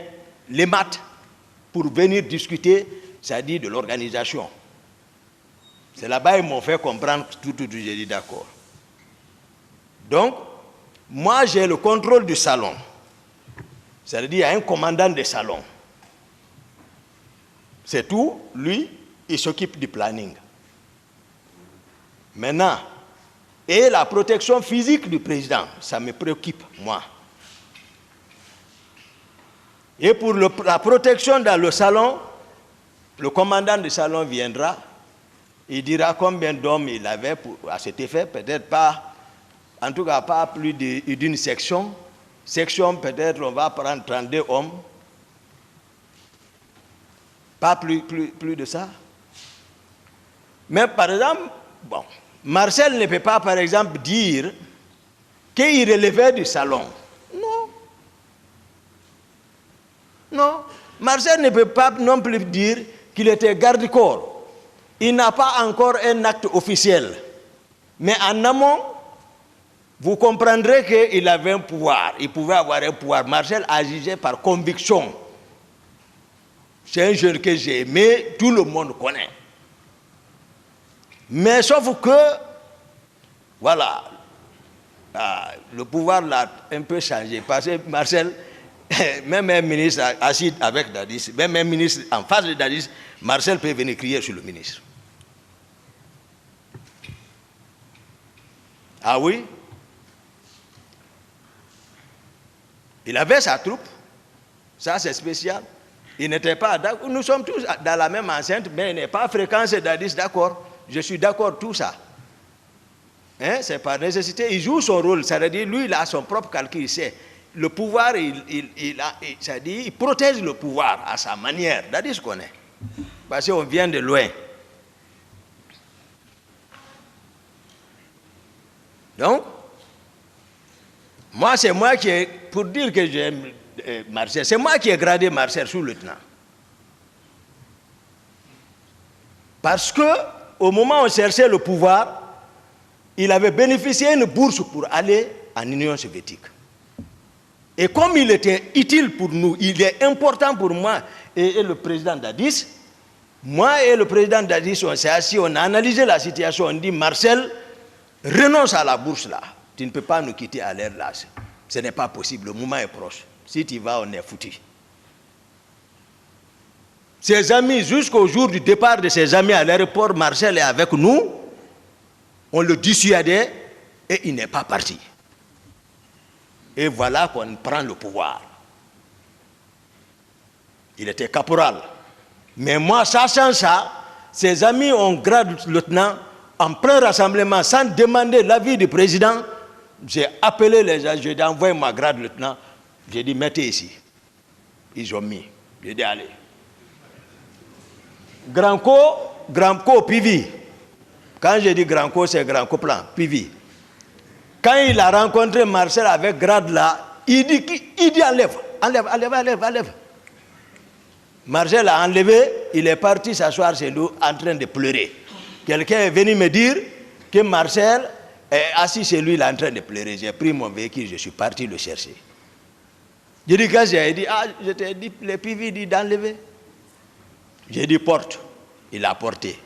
les maths, pour venir discuter, c'est-à-dire de l'organisation. C'est là-bas qu'ils m'ont fait comprendre tout, j'ai dit d'accord. Donc, moi j'ai le contrôle du salon. C'est-à-dire il y a un commandant de salon. C'est tout, lui, il s'occupe du planning. Maintenant, et la protection physique du président, ça me préoccupe, moi. Et pour la protection dans le salon, le commandant du salon viendra, il dira combien d'hommes il avait à cet effet, peut-être pas, en tout cas pas plus d'une section. Section, peut-être on va prendre 32 hommes. Pas plus de ça. Mais par exemple, bon, Marcel ne peut pas, par exemple, dire qu'il relevait du salon. Non. Marcel ne peut pas non plus dire qu'il était garde-corps. Il n'a pas encore un acte officiel. Mais en amont, vous comprendrez qu'il avait un pouvoir. Il pouvait avoir un pouvoir. Marcel agissait par conviction. C'est un jeune que j'ai aimé, tout le monde connaît. Mais sauf que, voilà, le pouvoir l'a un peu changé. Parce que Marcel, même un ministre assis avec Dadis, même un ministre en face de Dadis, Marcel peut venir crier sur le ministre. Ah oui? Il avait sa troupe. Ça, c'est spécial. Il n'était pas d'accord. Nous sommes tous dans la même enceinte, mais il n'est pas fréquent, c'est Dadis, d'accord. Je suis d'accord, tout ça. Hein, c'est par nécessité. Il joue son rôle. C'est-à-dire, lui, il a son propre calcul. Il sait. Le pouvoir, c'est-à-dire, il protège le pouvoir à sa manière. C'est ce qu'on est. Parce qu'on vient de loin. Donc, moi, c'est moi qui ai, pour dire que j'aime Marcel, c'est moi qui ai gradé Marcel sous-lieutenant. Parce que, au moment où on cherchait le pouvoir, il avait bénéficié d'une bourse pour aller en Union soviétique. Et comme il était utile pour nous, il est important pour moi et le président Dadis, moi et le président Dadis, on s'est assis, on a analysé la situation, on dit Marcel, renonce à la bourse là. Tu ne peux pas nous quitter à l'air là. Ce n'est pas possible, le moment est proche. Si tu vas, on est foutu. Ses amis, jusqu'au jour du départ de ses amis à l'aéroport, Marcel est avec nous. On le dissuadait et il n'est pas parti. Et voilà qu'on prend le pouvoir. Il était caporal. Mais moi, sachant ça, ses amis ont grade lieutenant en plein rassemblement, sans demander l'avis du président. J'ai appelé les gens, j'ai dit envoyez ma grade lieutenant. J'ai dit mettez ici. Ils ont mis. J'ai dit allez. Grand Co, Pivi. Quand j'ai dit Grand Co, c'est Grand Coplan, Pivi. Quand il a rencontré Marcel avec grade là, il dit enlève. Marcel a enlevé, il est parti s'asseoir chez nous en train de pleurer. Quelqu'un est venu me dire que Marcel est assis chez lui, il est en train de pleurer. J'ai pris mon véhicule, je suis parti le chercher. J'ai dit, quand j'ai dit, je t'ai dit, le Pivi dit d'enlever. J'ai dit, porte. Il a porté.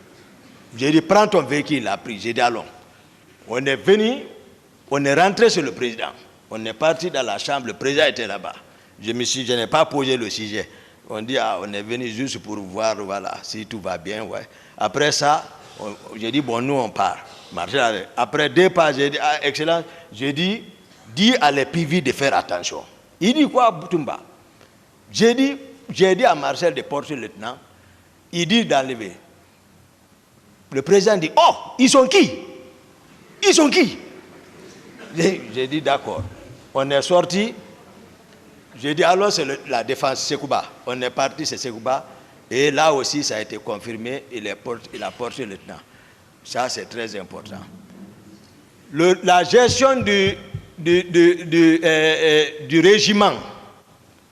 J'ai dit, prends ton véhicule, il a pris. J'ai dit, allons. On est venu, on est rentré sur le président. On est parti dans la chambre, le président était là-bas. Je n'ai pas posé le sujet. On dit, on est venu juste pour voir, voilà, si tout va bien, ouais. Après ça, j'ai dit, bon, nous, on part. Après 2 pas, j'ai dit, excellent, j'ai dit, dis à les Pivi de faire attention. Il dit quoi, Boutoumba? J'ai dit à Marcel de porter le lieutenant, il dit d'enlever. Le président dit, oh, ils sont qui? Ils sont qui? J'ai dit, d'accord. On est sorti. J'ai dit, alors c'est la défense Sekouba. On est parti, c'est Sekouba. Et là aussi, ça a été confirmé. Il a porté le lieutenant. Ça, c'est très important. La gestion du régiment,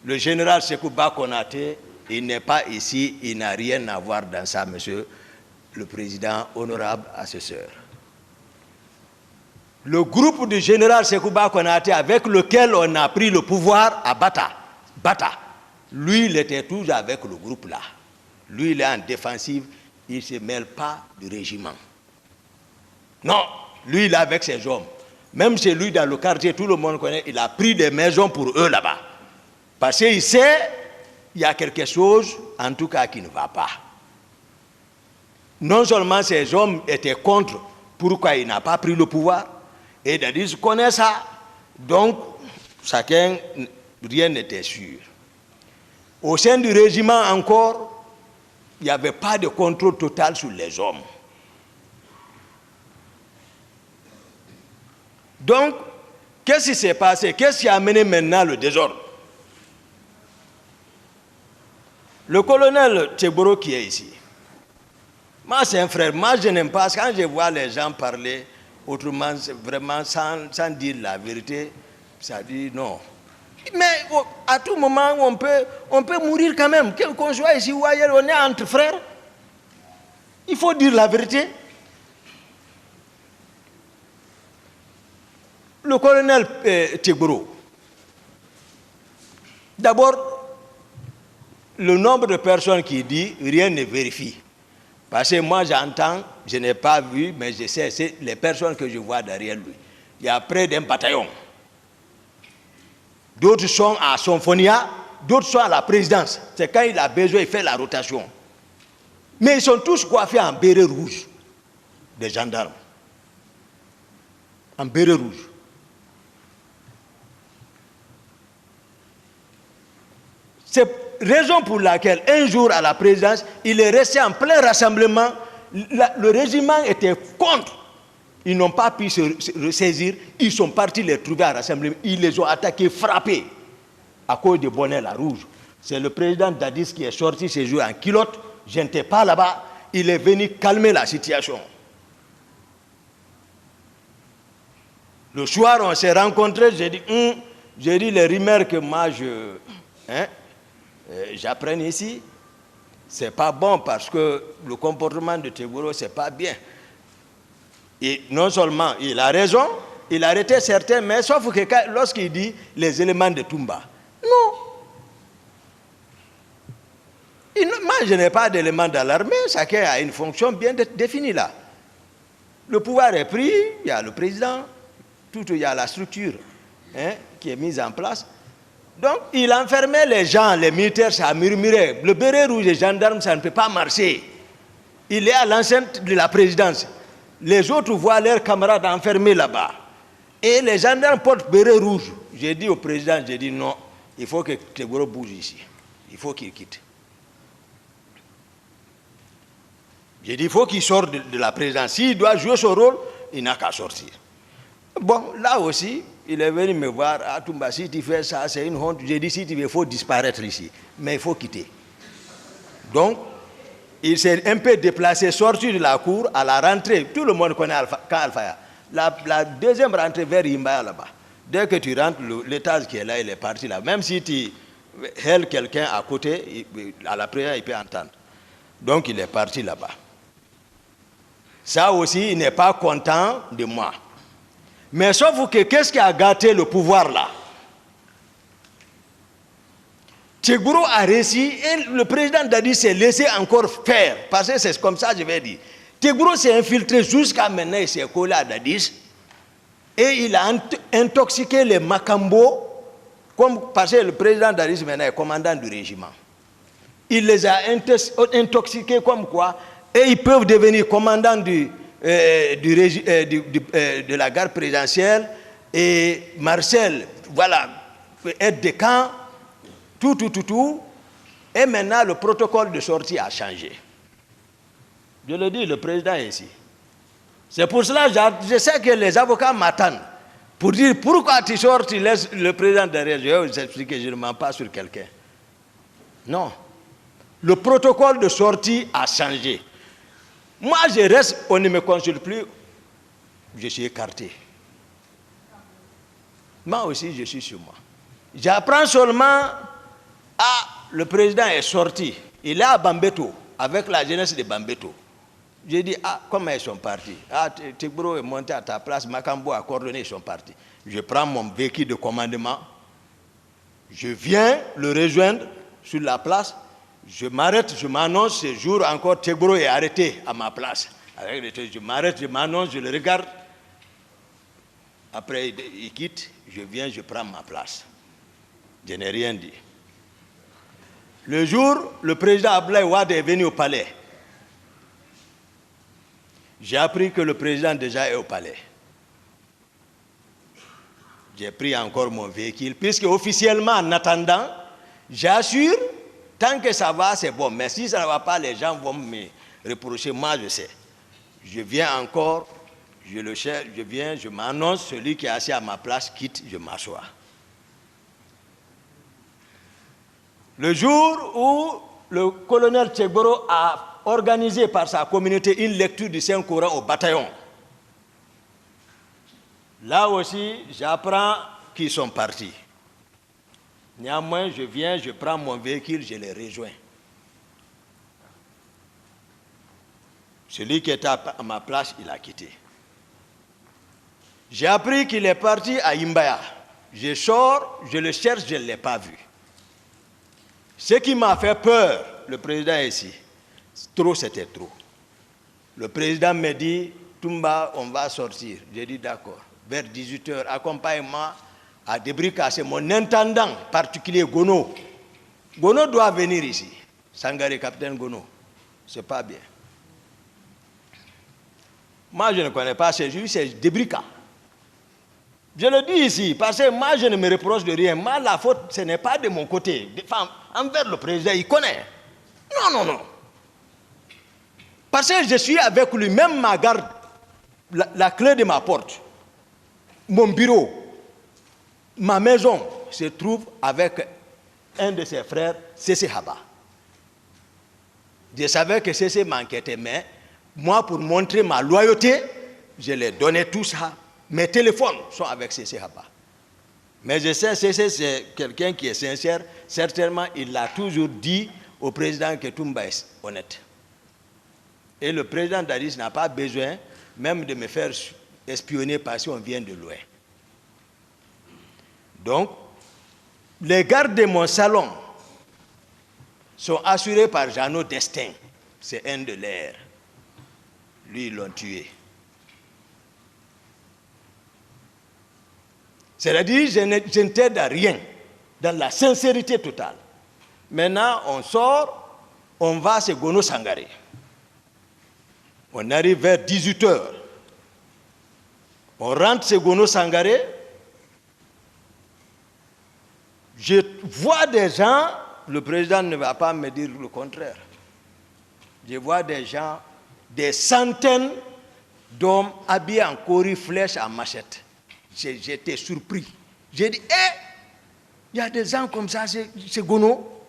le général Sekouba Konaté, il n'est pas ici, il n'a rien à voir dans ça, monsieur le président, honorable assesseur. Le groupe du général Sekouba Konaté, avec lequel on a pris le pouvoir à Bata, lui, il était toujours avec le groupe là. Lui, il est en défensive, il ne se mêle pas du régiment. Non, lui, il est avec ses hommes. Même chez lui, dans le quartier, tout le monde connaît, il a pris des maisons pour eux là-bas. Parce qu'il sait, il y a quelque chose, en tout cas, qui ne va pas. Non seulement ces hommes étaient contre pourquoi il n'a pas pris le pouvoir, et Dadis connaît ça, donc chacun, rien n'était sûr. Au sein du régiment encore, il n'y avait pas de contrôle total sur les hommes. Donc, qu'est-ce qui s'est passé? Qu'est-ce qui a amené maintenant le désordre? Le colonel Tcheboro qui est ici, moi c'est un frère, moi je n'aime pas, quand je vois les gens parler autrement, vraiment sans dire la vérité, ça dit non. Mais à tout moment, on peut mourir quand même, qu'on soit ici ou ailleurs, on est entre frères. Il faut dire la vérité. Le colonel Tcheboro, d'abord, le nombre de personnes qui disent rien ne vérifie. Parce que moi j'entends, je n'ai pas vu, mais je sais, c'est les personnes que je vois derrière lui. Il y a près d'un bataillon. D'autres sont à Symphonia, d'autres sont à la présidence. C'est quand il a besoin, il fait la rotation. Mais ils sont tous coiffés en béret rouge, des gendarmes. En béret rouge. C'est raison pour laquelle, un jour à la présidence, il est resté en plein rassemblement. Le régiment était contre. Ils n'ont pas pu se ressaisir. Ils sont partis les trouver à rassemblement. Ils les ont attaqués, frappés, à cause de bonnet la rouge. C'est le président Dadis qui est sorti ces jours en culotte. Je n'étais pas là-bas. Il est venu calmer la situation. Le soir, on s'est rencontrés. J'ai dit les rumeurs que moi, j'apprends ici. Ce n'est pas bon parce que le comportement de Tegboro, ce n'est pas bien. Et non seulement il a raison, il a arrêté certains, mais sauf que lorsqu'il dit les éléments de Toumba. Non. Moi, je n'ai pas d'éléments dans l'armée, chacun a une fonction bien définie là. Le pouvoir est pris, il y a le président, il y a la structure qui est mise en place. Donc, il enfermait les gens, les militaires, ça murmurait. Le béret rouge et gendarme, ça ne peut pas marcher. Il est à l'enceinte de la présidence. Les autres voient leurs camarades enfermés là-bas. Et les gendarmes portent béret rouge. J'ai dit au président, j'ai dit non, il faut que Tegboro bouge ici. Il faut qu'il quitte. J'ai dit, il faut qu'il sorte de la présidence. S'il doit jouer son rôle, il n'a qu'à sortir. Bon, là aussi, il est venu me voir. Ah, Toumba, si tu fais ça, c'est une honte. J'ai dit, si tu veux, il faut disparaître ici. Mais il faut quitter. Donc, il s'est un peu déplacé, sorti de la cour à la rentrée. Tout le monde connaît Alfaya. La deuxième rentrée vers Imbaya là-bas. Dès que tu rentres, l'étage qui est là, il est parti là. Même si tu hèles quelqu'un à côté, à la prière, il peut entendre. Donc, il est parti là-bas. Ça aussi, il n'est pas content de moi. Mais sauf que qu'est-ce qui a gâté le pouvoir là? Tegboro a réussi et le président Dadis s'est laissé encore faire. Parce que c'est comme ça, je vais dire. Tegboro s'est infiltré jusqu'à maintenant, il s'est collé à Dadis. Et il a intoxiqué les Makambo, parce que le président Dadis maintenant est commandant du régiment. Il les a intoxiqués comme quoi, et ils peuvent devenir commandants de la garde présidentielle, et Marcel, voilà, aide de camp, tout. Et maintenant, le protocole de sortie a changé. Je le dis, le président est ici. C'est pour cela que je sais que les avocats m'attendent pour dire pourquoi tu sors, tu laisses le président derrière. Je vais vous expliquer, je ne mens pas sur quelqu'un. Non. Le protocole de sortie a changé. Moi, je reste, on ne me consulte plus, je suis écarté. Moi aussi, je suis sur moi. J'apprends seulement, le président est sorti. Il est à Bambeto, avec la jeunesse de Bambeto. J'ai dit, comment ils sont partis? Tegboro est monté à ta place, Makambo a coordonné, ils sont partis. Je prends mon véhicule de commandement, je viens le rejoindre sur la place, je m'arrête, je m'annonce, ce jour encore, Tegboro est arrêté à ma place. Je m'arrête, je m'annonce, je le regarde. Après, il quitte, je viens, je prends ma place. Je n'ai rien dit. Le jour, le président Abdoulaye Wade est venu au palais. J'ai appris que le président déjà est au palais. J'ai pris encore mon véhicule, puisque officiellement, en attendant, j'assure, tant que ça va, c'est bon. Mais si ça ne va pas, les gens vont me reprocher. Moi, je sais. Je viens encore, je le cherche, je viens, je m'annonce, celui qui est assis à ma place quitte, je m'assois. Le jour où le colonel Tegboro a organisé par sa communauté une lecture du Saint-Coran au bataillon, là aussi, j'apprends qu'ils sont partis. Néanmoins, je viens, je prends mon véhicule, je les rejoins. Celui qui était à ma place, il a quitté. J'ai appris qu'il est parti à Imbaya. Je sors, je le cherche, je ne l'ai pas vu. Ce qui m'a fait peur, le président est ici. Trop, c'était trop. Le président me dit, Toumba, on va sortir. J'ai dit d'accord. Vers 18h, accompagne-moi à débricaser mon intendant particulier, Gono. Gono doit venir ici. Sangaré, capitaine Gono. C'est pas bien. Moi, je ne connais pas ce juge, c'est Débrica. Je le dis ici, parce que moi, je ne me reproche de rien. Moi, la faute, ce n'est pas de mon côté. Envers le président, il connaît. Non. Parce que je suis avec lui, même ma garde. la clé de ma porte, mon bureau, ma maison se trouve avec un de ses frères, Cécé Haba. Je savais que Cécé m'enquêtait, mais moi, pour montrer ma loyauté, je lui ai donné tout ça. Mes téléphones sont avec Cécé Haba. Mais je sais, Cécé, c'est quelqu'un qui est sincère. Certainement, il l'a toujours dit au président que Toumba est honnête. Et le président Dadis n'a pas besoin même de me faire espionner parce qu'on vient de loin. Donc, les gardes de mon salon sont assurés par Jeannot Destin. C'est un de leurs. Lui, ils l'ont tué. C'est-à-dire, je ne t'aide à rien, dans la sincérité totale. Maintenant, on sort, on va à Ségono Sangaré. On arrive vers 18h. On rentre Ségono Sangaré. Je vois des gens, le président ne va pas me dire le contraire. Je vois des gens, des centaines d'hommes habillés en cori, flèches, en machette. J'étais surpris. J'ai dit, il y a des gens comme ça, c'est Gono.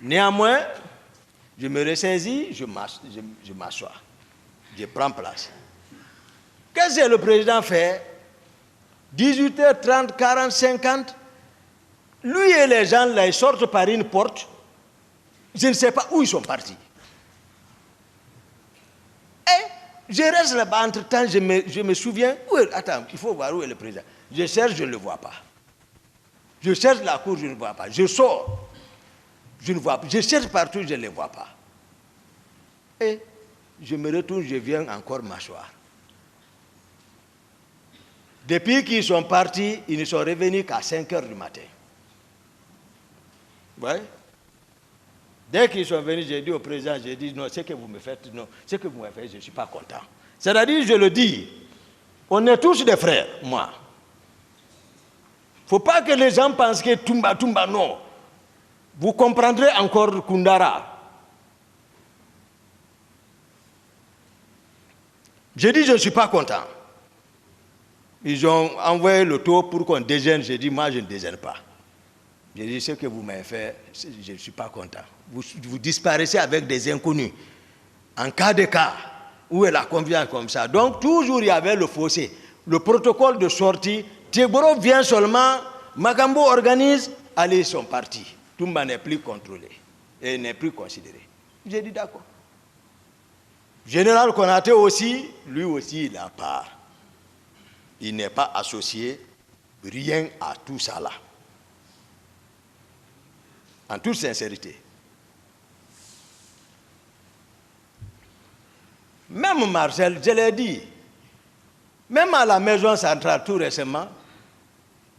Néanmoins, je me ressaisis, je m'assois. Je prends place. Qu'est-ce que le président fait? 18h30, 40, 50. Lui et les gens, là, ils sortent par une porte. Je ne sais pas où ils sont partis. Je reste là-bas, entre-temps, je me souviens. Attends, il faut voir où est le président. Je cherche, je ne le vois pas. Je cherche la cour, je ne le vois pas. Je sors, je ne vois pas. Je cherche partout, je ne le vois pas. Et je me retourne, je viens encore m'asseoir. Depuis qu'ils sont partis, ils ne sont revenus qu'à 5h du matin. Vous voyez? Dès qu'ils sont venus, j'ai dit au président, j'ai dit, non, ce que vous me faites, non, ce que vous me faites, je ne suis pas content. C'est-à-dire, je le dis, on est tous des frères, moi. Il ne faut pas que les gens pensent que Toumba, non. Vous comprendrez encore Koundara. J'ai dit, je ne suis pas content. Ils ont envoyé le tour pour qu'on déjeune. J'ai dit, moi, je ne déjeune pas. J'ai dit, ce que vous m'avez fait, je ne suis pas content. Vous disparaissez avec des inconnus. En cas de cas, où est la confiance comme ça? Donc, toujours, il y avait le fossé. Le protocole de sortie, Tchegoro vient seulement, Magambo organise, allez, ils sont partis. Toumba n'est plus contrôlé et n'est plus considéré. J'ai dit, d'accord. Général Konaté aussi, lui aussi, il a part. Il n'est pas associé rien à tout ça là. En toute sincérité. Même Marcel, je l'ai dit, même à la maison centrale tout récemment,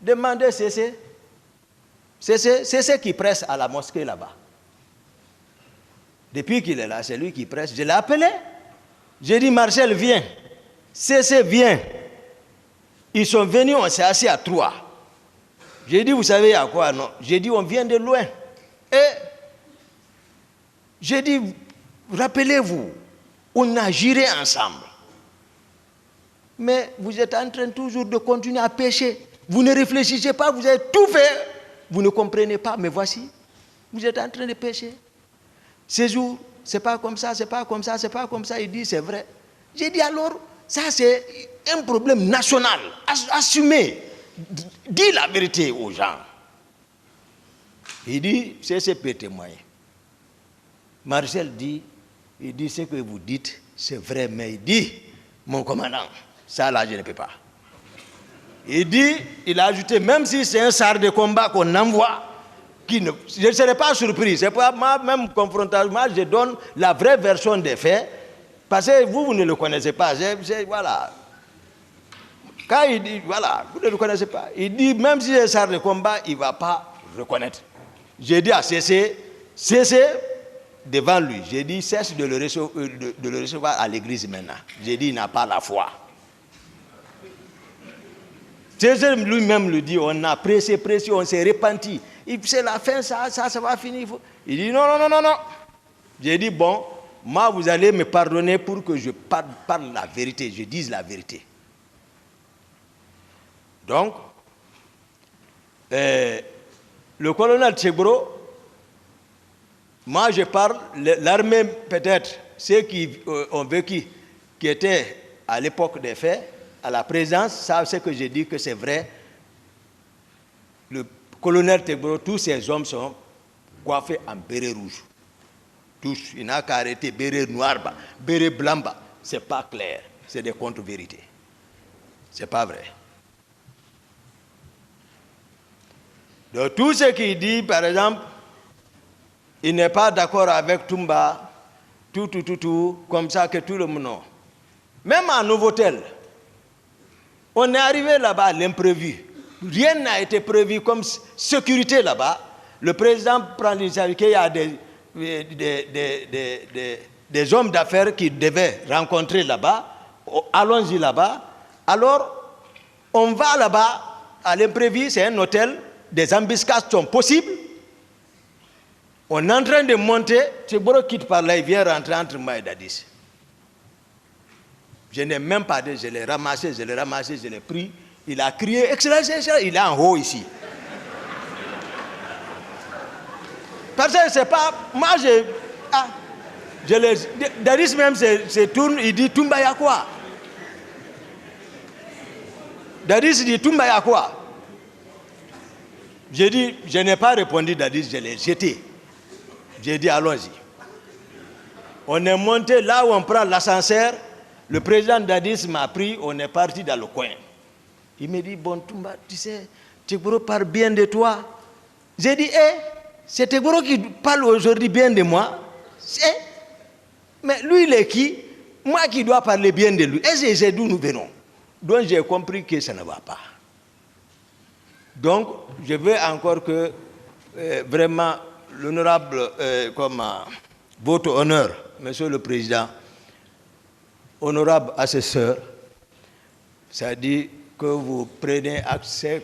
demandez Cécé. C'est qui presse à la mosquée là-bas. Depuis qu'il est là, c'est lui qui presse. Je l'ai appelé. J'ai dit, Marcel, viens. Cécé, viens. Ils sont venus, on s'est assis à 3. J'ai dit, vous savez à quoi? Non. J'ai dit, on vient de loin. Et j'ai dit, rappelez-vous, on a géré ensemble. Mais vous êtes en train toujours de continuer à pécher. Vous ne réfléchissez pas, vous avez tout fait. Vous ne comprenez pas, mais voici, vous êtes en train de pécher. Ces jours, c'est pas comme ça, c'est pas comme ça, c'est pas comme ça. Il dit, c'est vrai. J'ai dit, alors, ça c'est un problème national. Assumez. Dis la vérité aux gens. Il dit, c'est peut témoigner. Marcel dit, il dit, ce que vous dites, c'est vrai, mais il dit, mon commandant, ça là, je ne peux pas. Il dit, il a ajouté, même si c'est un char de combat qu'on envoie, je ne serais pas surpris. C'est pas moi, même confrontation, moi, je donne la vraie version des faits, parce que vous ne le connaissez pas. Voilà. Quand il dit, voilà, vous ne le connaissez pas. Il dit, même si c'est un char de combat, il ne va pas reconnaître. J'ai dit à Cécé, devant lui, j'ai dit, cesse de le recevoir à l'église maintenant. J'ai dit, il n'a pas la foi. Cécé lui-même le dit, on a pressé, on s'est repenti. C'est la fin, ça va finir. Il dit, non. J'ai dit, bon, moi, vous allez me pardonner pour que je parle la vérité, je dise la vérité. Donc, le colonel Tchegbro, moi je parle, l'armée peut-être, ceux qui ont vécu, qui étaient à l'époque des faits, à la présence, savent ce que je dis que c'est vrai. Le colonel Tchegbro, tous ces hommes sont coiffés en béret rouge. Tous, il n'a qu'à arrêter béret noir, béret blanc, c'est pas clair, c'est des contre-vérités. C'est pas vrai. Donc tout ce qu'il dit, par exemple, il n'est pas d'accord avec Toumba, tout, comme ça que tout le monde. Non. Même à Novotel, on est arrivé là-bas à l'imprévu. Rien n'a été prévu comme sécurité là-bas. Le président prend l'initiative qu'il y a des hommes d'affaires qui devaient rencontrer là-bas. Allons-y là-bas. Alors, on va là-bas à l'imprévu, c'est un hôtel. Des embuscades sont possibles. On est en train de monter. Tchegbro quitte par là, il vient rentrer entre moi et Dadis. Je n'ai même pas dit, je l'ai ramassé, je l'ai pris. Il a crié, Excellence, il est en haut ici. Parce que c'est pas. Moi, Dadis même se tourne, il dit Toumba ya quoi? Dadis dit Toumba ya quoi? J'ai dit, je n'ai pas répondu Dadis, je l'ai jeté. J'ai dit, allons-y. On est monté là où on prend l'ascenseur. Le président Dadis m'a pris, on est parti dans le coin. Il me dit, bon, Toumba, tu sais, Tchegbro parle bien de toi. J'ai dit, c'est Tchegbro qui parle aujourd'hui bien de moi. Mais lui, il est qui? Moi qui dois parler bien de lui. Et c'est d'où nous venons. Donc j'ai compris que ça ne va pas. Donc, je veux encore que vraiment l'honorable, votre honneur, monsieur le président, honorable assesseur, ça dit que vous prenez accès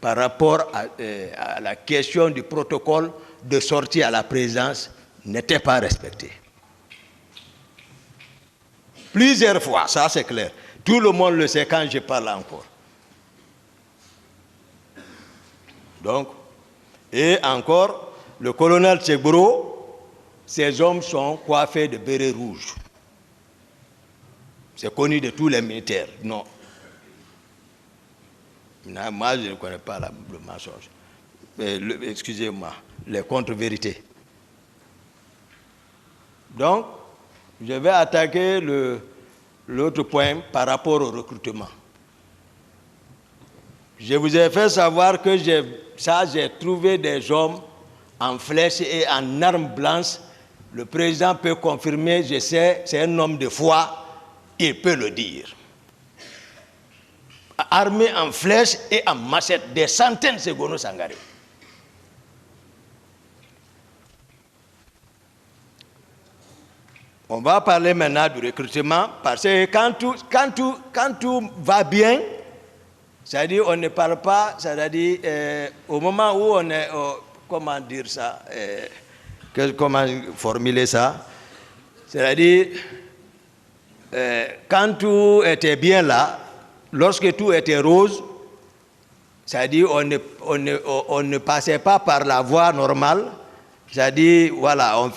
par rapport à la question du protocole de sortie à la présidence n'était pas respecté. Plusieurs fois, ça c'est clair. Tout le monde le sait quand je parle encore. Donc, et encore, le colonel Tchegbro, ces hommes sont coiffés de bérets rouges. C'est connu de tous les militaires. Non. Moi, je ne connais pas le mensonge. Excusez-moi, les contre-vérités. Donc, je vais attaquer l'autre point par rapport au recrutement. Je vous ai fait savoir que j'ai trouvé des hommes en flèche et en armes blanches. Le président peut confirmer, je sais, c'est un homme de foi, il peut le dire. Armé en flèche et en machette, des centaines de Ségono Sangaré. On va parler maintenant du recrutement, parce que quand tout va bien, c'est-à-dire on ne parle pas, c'est-à-dire au moment où on est, comment dire ça, comment formuler ça, c'est-à-dire quand tout était bien là, lorsque tout était rose, c'est-à-dire on ne passait pas par la voie normale, c'est-à-dire voilà, on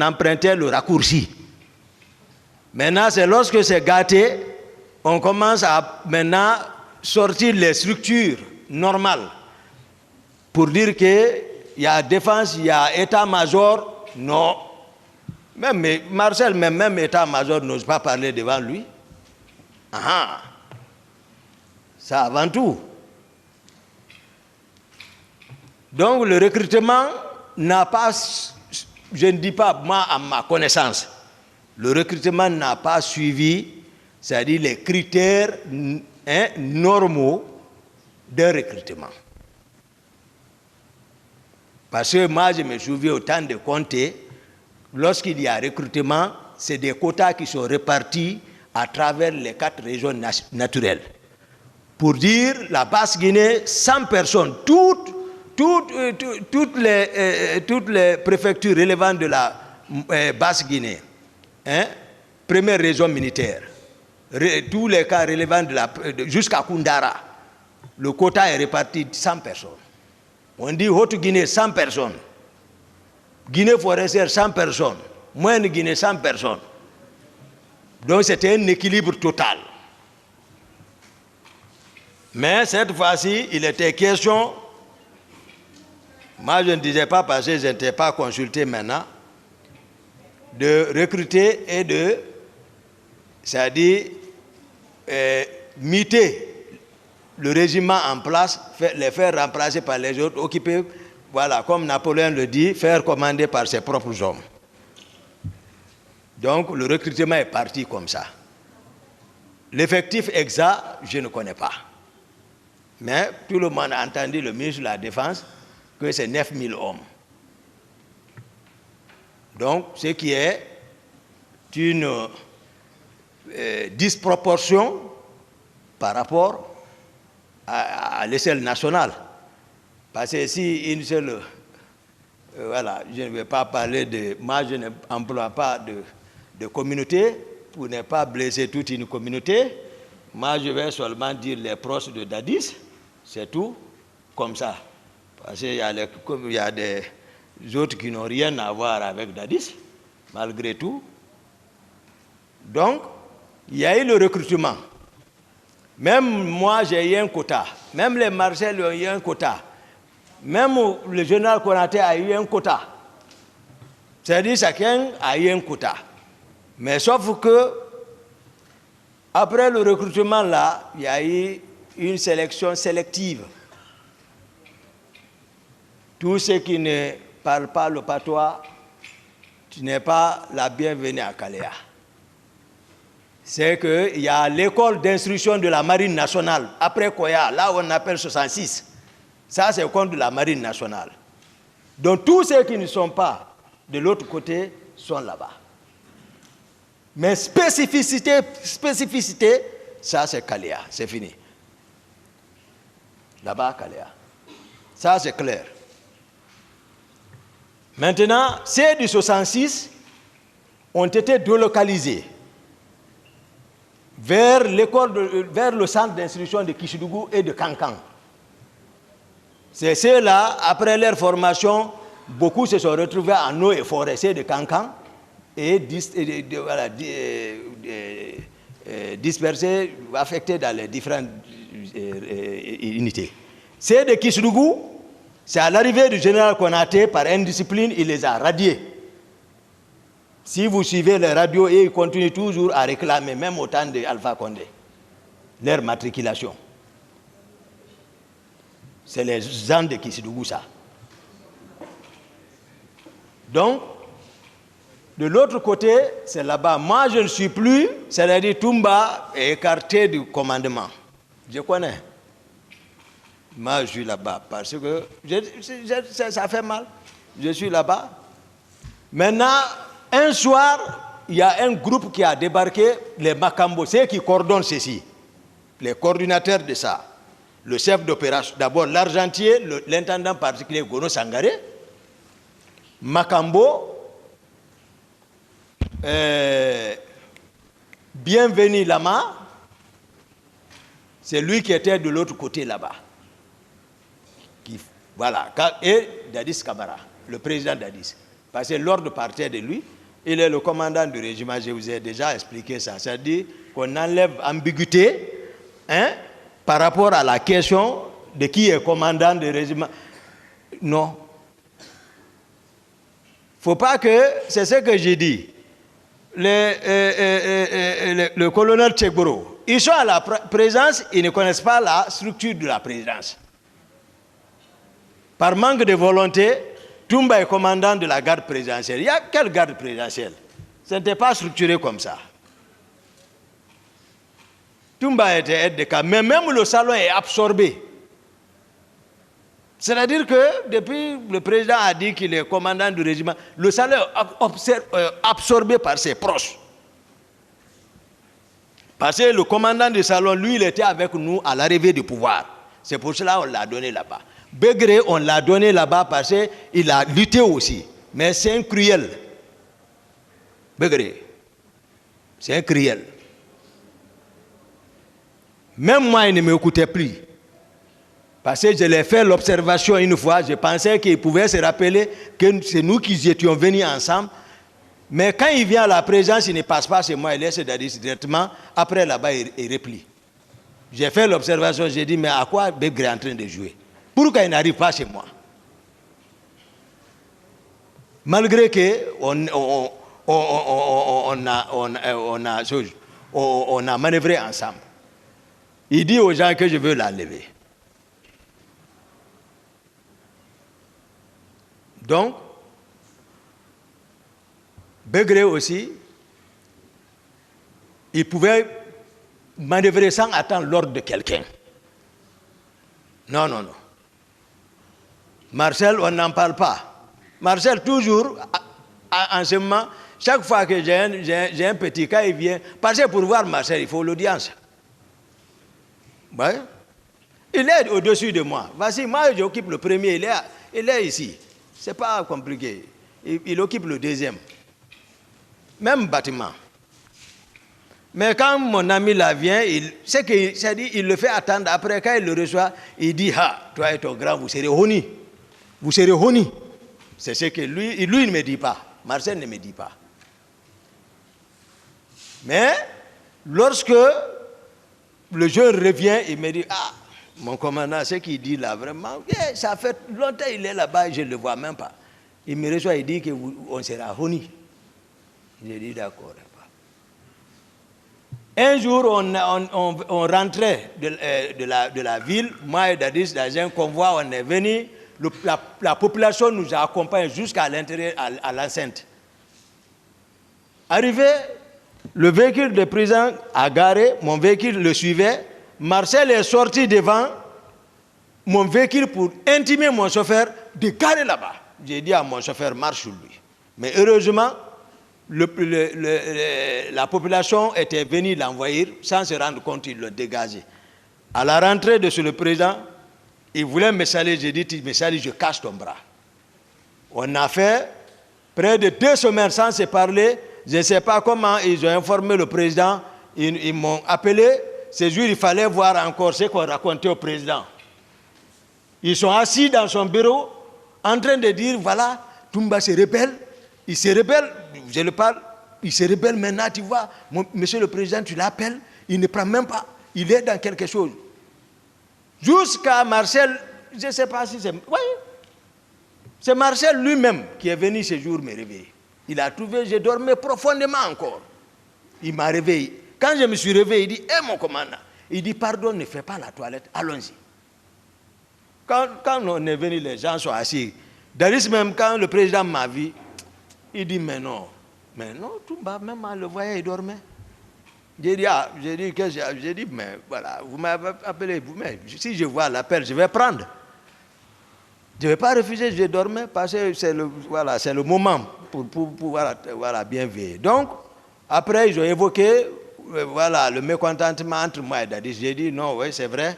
empruntait le raccourci. Maintenant, c'est lorsque c'est gâté, on commence à maintenant sortir les structures normales pour dire qu'il y a défense, il y a état-major. Non. Même Marcel, même état-major n'ose pas parler devant lui. Ah, ça avant tout. Donc le recrutement n'a pas, je ne dis pas moi à ma connaissance, le recrutement n'a pas suivi, c'est-à-dire les critères normaux d'un recrutement. Parce que moi je me souviens au temps de Conté, lorsqu'il y a recrutement, c'est des quotas qui sont répartis à travers les 4 régions naturelles. Pour dire, la Basse-Guinée, 100 personnes, toutes les préfectures relevantes de la Basse-Guinée, hein, première région militaire, tous les cas relevant jusqu'à Koundara, le quota est réparti de 100 personnes. On dit Haute-Guinée, 100 personnes. Guinée forestière, 100 personnes. Moyenne Guinée, 100 personnes. Donc c'était un équilibre total. Mais cette fois-ci, il était question, moi je ne disais pas parce que je n'étais pas consulté maintenant, de recruter et de, c'est-à-dire, muter le régiment en place, les faire remplacer par les autres, occuper, voilà, comme Napoléon le dit, faire commander par ses propres hommes. Donc le recrutement est parti comme ça. L'effectif exact, je ne connais pas. Mais tout le monde a entendu le ministre de la Défense que c'est 9000 hommes. Donc, ce qui est une disproportion par rapport à l'échelle nationale. Parce que si une seule... voilà, je ne vais pas parler de... Moi, je n'emploie pas de communauté pour ne pas blesser toute une communauté. Moi, je vais seulement dire les proches de Dadis, c'est tout, comme ça. Parce qu'il y a des autres qui n'ont rien à voir avec Dadis, malgré tout. Donc, il y a eu le recrutement. Même moi, j'ai eu un quota. Même les Marcel ont eu un quota. Même le général Konaté a eu un quota. C'est-à-dire chacun a eu un quota. Mais sauf que, après le recrutement là, il y a eu une sélection sélective. Tous ceux qui ne parlent pas le patois, tu n'es pas la bienvenue à Kaléa. C'est qu'il y a l'école d'instruction de la Marine nationale, après Koya, là où on appelle 66. Ça, c'est le compte de la Marine nationale. Donc tous ceux qui ne sont pas de l'autre côté sont là-bas. Mais spécificité, ça c'est Kaléa, c'est fini. Là-bas, Kaléa. Ça c'est clair. Maintenant, ceux du 66 ont été délocalisés vers le centre d'instruction de Kishidougou et de Kankan. C'est ceux-là, après leur formation, beaucoup se sont retrouvés en eau et forêt, ceux de Kankan, et dispersés, affectés dans les différentes unités. Ceux de Kishidougou, c'est à l'arrivée du général Konaté, par indiscipline, il les a radiés. Si vous suivez les radios, ils continuent toujours à réclamer, même au temps d'Alpha Condé, leur matriculation. C'est les gens de Kishidougou, ça. Donc, de l'autre côté, c'est là-bas. Moi, je ne suis plus, c'est-à-dire Toumba est écarté du commandement. Je connais. Moi, je suis là-bas parce que ça fait mal. Je suis là-bas. Maintenant, un soir, il y a un groupe qui a débarqué, les Makambo, ceux qui coordonnent ceci, les coordinateurs de ça, le chef d'opération, d'abord l'argentier, l'intendant particulier Gono Sangaré, Makambo, Bienvenu Lama, c'est lui qui était de l'autre côté là-bas. Voilà, et Dadis Kamara, le président Dadis. Parce que l'ordre partait de lui, il est le commandant du régiment, je vous ai déjà expliqué ça. C'est-à-dire qu'on enlève ambiguïté par rapport à la question de qui est commandant du régiment. Non. Il ne faut pas que, c'est ce que j'ai dit, le colonel Tchegboro, ils sont à la présidence, ils ne connaissent pas la structure de la présidence. Par manque de volonté, Toumba est commandant de la garde présidentielle. Il y a quelle garde présidentielle? Ce n'était pas structuré comme ça. Toumba était aide de camp, mais même le salon est absorbé. C'est-à-dire que depuis le président a dit qu'il est commandant du régiment, le salon est absorbé par ses proches. Parce que le commandant du salon, lui, il était avec nous à l'arrivée du pouvoir. C'est pour cela qu'on l'a donné là-bas. Begré, on l'a donné là-bas parce qu'il a lutté aussi. Mais c'est un cruel. Begré, c'est un criel. Même moi, il ne m'écoutait plus. Parce que je l'ai fait l'observation une fois, je pensais qu'il pouvait se rappeler que c'est nous qui étions venus ensemble. Mais quand il vient à la présence, il ne passe pas chez moi, il laisse Dadis directement. Après, là-bas, il replie. J'ai fait l'observation, j'ai dit, mais à quoi Begré est en train de jouer? Pourquoi il n'arrive pas chez moi? Malgré qu'on a manœuvré ensemble. Il dit aux gens que je veux l'enlever. Donc, Begré aussi, il pouvait manœuvrer sans attendre l'ordre de quelqu'un. Non, non, non. Marcel, on n'en parle pas. Marcel, toujours, en ce moment, chaque fois que j'ai un petit cas, il vient. Parce que pour voir Marcel, il faut l'audience. Ouais. Il est au-dessus de moi. Voici, moi, j'occupe le premier, il est ici. Ce n'est pas compliqué. Il occupe le deuxième. Même bâtiment. Mais quand mon ami là vient, il le fait attendre. Après, quand il le reçoit, il dit, ah, toi et ton grand, vous serez honnis. Vous serez honnis. C'est ce que lui ne me dit pas. Marcel ne me dit pas. Mais, lorsque le jeune revient, il me dit, ah, mon commandant, ce qu'il dit là, vraiment, ça fait longtemps qu'il est là-bas, je ne le vois même pas. Il me reçoit, il dit qu'on sera honnis. J'ai dit, d'accord. Un jour, on rentrait de la ville, moi et Dadis, dans un convoi, on est venu, la population nous a accompagnés jusqu'à l'intérieur, à l'enceinte. Arrivé, le véhicule de prison a garé, mon véhicule le suivait, Marcel est sorti devant mon véhicule pour intimer mon chauffeur de garer là-bas. J'ai dit à mon chauffeur, marche sur lui. Mais heureusement, la population était venue l'envoyer, sans se rendre compte, ils l'ont dégagé. À la rentrée de le président, il voulait me saluer, j'ai dit, tu me salues, je cache ton bras. On a fait près de 2 semaines sans se parler, je ne sais pas comment ils ont informé le président, ils m'ont appelé, ce jour il fallait voir encore ce qu'on racontait au président. Ils sont assis dans son bureau, en train de dire, voilà, Toumba se rebelle, il se rebelle, je le parle, il se rebelle maintenant, tu vois, monsieur le président, tu l'appelles, il ne prend même pas, il est dans quelque chose. Jusqu'à Marcel, je ne sais pas si c'est... Oui, c'est Marcel lui-même qui est venu ce jour me réveiller. Il a trouvé, je dormais profondément encore. Il m'a réveillé. Quand je me suis réveillé, il dit, hé mon commandant, il dit, pardon, ne fais pas la toilette, allons-y. Quand on est venu, les gens sont assis. Dadis même, quand le président m'a vu, il dit, mais non, Toumba, même en le voyant, il dormait. J'ai dit, mais voilà, vous m'avez appelé, mais si je vois l'appel, je vais prendre. Je ne vais pas refuser, je vais dormir parce que c'est le moment pour bien veiller. Donc, après, ils ont évoqué le mécontentement entre moi et Dadis. J'ai dit, non, oui, c'est vrai,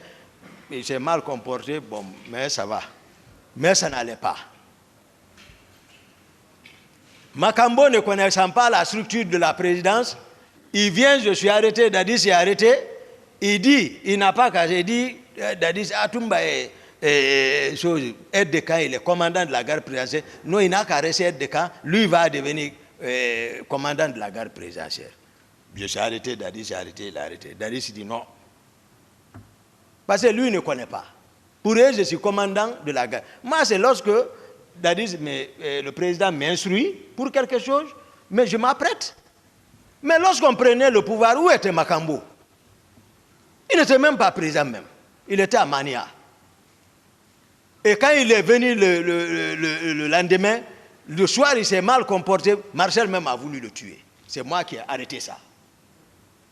il s'est mal comporté, bon, mais ça va. Mais ça n'allait pas. Makambo, ne connaissant pas la structure de la présidence, il vient, je suis arrêté, Dadis est arrêté, il dit, il n'a pas qu'à, j'ai dit, Dadis, Toumba est aide de camp, il est commandant de la garde présidentielle. Non, il n'a qu'à rester aide de camp, lui il va devenir commandant de la garde présidentielle. Je suis arrêté, Dadis est arrêté, il est arrêté. Dadis dit non. Parce que lui ne connaît pas. Pour eux, je suis commandant de la garde. Moi, c'est lorsque Dadis, le président m'instruit pour quelque chose, mais je m'apprête. Mais lorsqu'on prenait le pouvoir, où était Makambo? Il n'était même pas président même. Il était à Mania. Et quand il est venu le lendemain, le soir, il s'est mal comporté. Marcel même a voulu le tuer. C'est moi qui ai arrêté ça.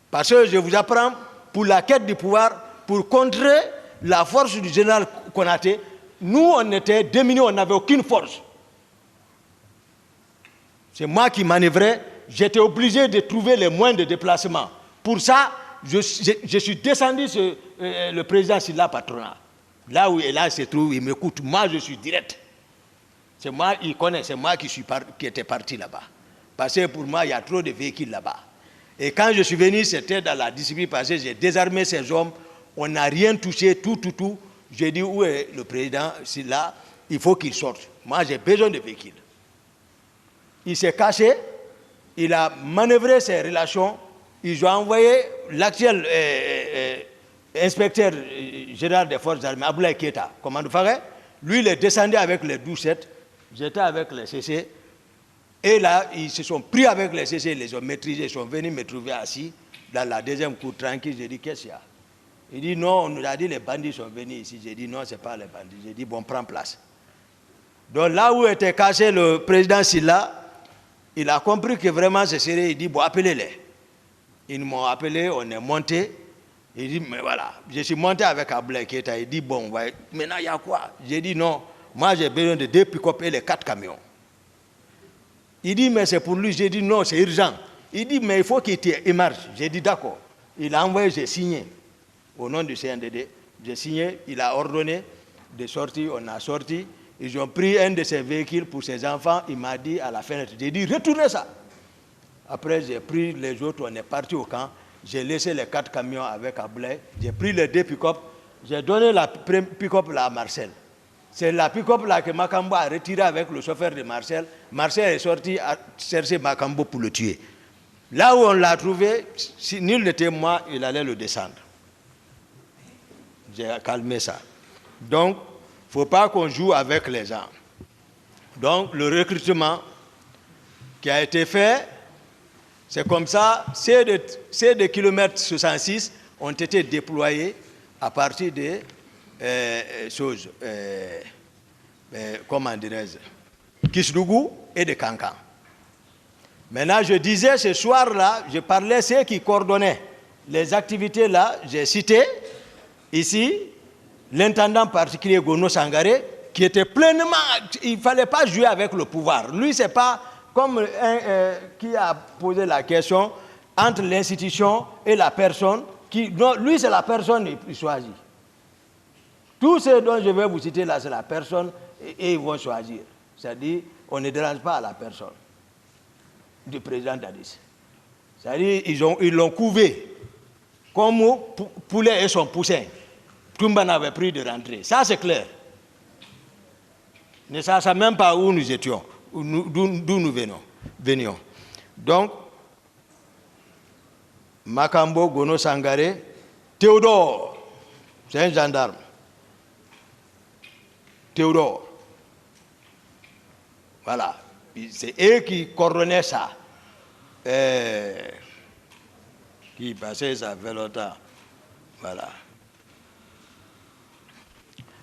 Parce que je vous apprends, pour la quête du pouvoir, pour contrer la force du général Konaté, nous, on était démunis, on n'avait aucune force. C'est moi qui manœuvrais. J'étais obligé de trouver les moyens de déplacement. Pour ça, je suis descendu sur le président Silla Patronat. Là où il se trouve, il m'écoute. Moi, je suis direct. C'est moi, il connaît, c'est moi qui étais parti là-bas. Parce que pour moi, il y a trop de véhicules là-bas. Et quand je suis venu, c'était dans la discipline parce que j'ai désarmé ces hommes. On n'a rien touché, tout. J'ai dit, où est le président? C'est là, il faut qu'il sorte. Moi, j'ai besoin de véhicules. Il s'est caché, il a manœuvré ses relations. Ils ont envoyé l'actuel inspecteur général des forces armées, Aboulaye Keita, commandant Faré. Lui, il est descendu avec les 12-7. J'étais avec les CC. Et là, ils se sont pris avec les CC, ils les ont maîtrisés, ils sont venus me trouver assis dans la deuxième cour tranquille. J'ai dit, qu'est-ce qu'il y a? Il dit, non, on nous a dit les bandits sont venus ici. J'ai dit, non, ce n'est pas les bandits. J'ai dit, bon, prends place. Donc là où était caché le président Silla, il a compris que vraiment ce serait, il dit, bon, appelez-les. Ils m'ont appelé, on est monté. Il dit, mais voilà, je suis monté avec Aboulaye Keita. Il dit, bon, maintenant il y a quoi? J'ai dit, non, moi j'ai besoin de 2 pick-up et les 4 camions. Il dit, mais c'est pour lui. J'ai dit, non, c'est urgent. Il dit, mais il faut qu'il émarge. J'ai dit, d'accord. Il a envoyé, j'ai signé. Au nom du CNDD, j'ai signé. Il a ordonné de sortir, on a sorti. Ils ont pris un de ses véhicules pour ses enfants. Il m'a dit à la fenêtre, j'ai dit, retournez ça. Après, j'ai pris les autres, on est parti au camp. J'ai laissé les 4 camions avec Aboulaye. J'ai pris les 2 pick-up. J'ai donné la pick-up à Marcel. C'est la pick-up là que Makambo a retiré avec le chauffeur de Marcel. Marcel est sorti à chercher Makambo pour le tuer. Là où on l'a trouvé, si nul n'était moi, il allait le descendre. J'ai calmé ça. Donc, il ne faut pas qu'on joue avec les gens. Donc, le recrutement qui a été fait, c'est comme ça, ces de kilomètres 66 ont été déployés à partir des choses, comment dirais-je, Kisdougou et de Kankan. Maintenant, je disais ce soir-là, je parlais ceux qui coordonnaient les activités là, j'ai cité ici l'intendant particulier Gono Sangaré, qui était pleinement, il ne fallait pas jouer avec le pouvoir. Lui, c'est pas comme qui a posé la question entre l'institution et la personne, non, lui c'est la personne qui choisit. Tout ce dont je vais vous citer là, c'est la personne et ils vont choisir. C'est-à-dire, on ne dérange pas à la personne du président Dadis. C'est-à-dire, ils l'ont couvé comme poulet et son poussin. Toumba n'avait pris de rentrer. Ça, c'est clair. Ne sachant même pas où nous étions, d'où nous venions. Donc, Makambo, Gono Sangaré, Théodore, c'est un gendarme. Théodore. Voilà. C'est eux qui coordonnaient ça. Qui passait, ça fait longtemps. Voilà.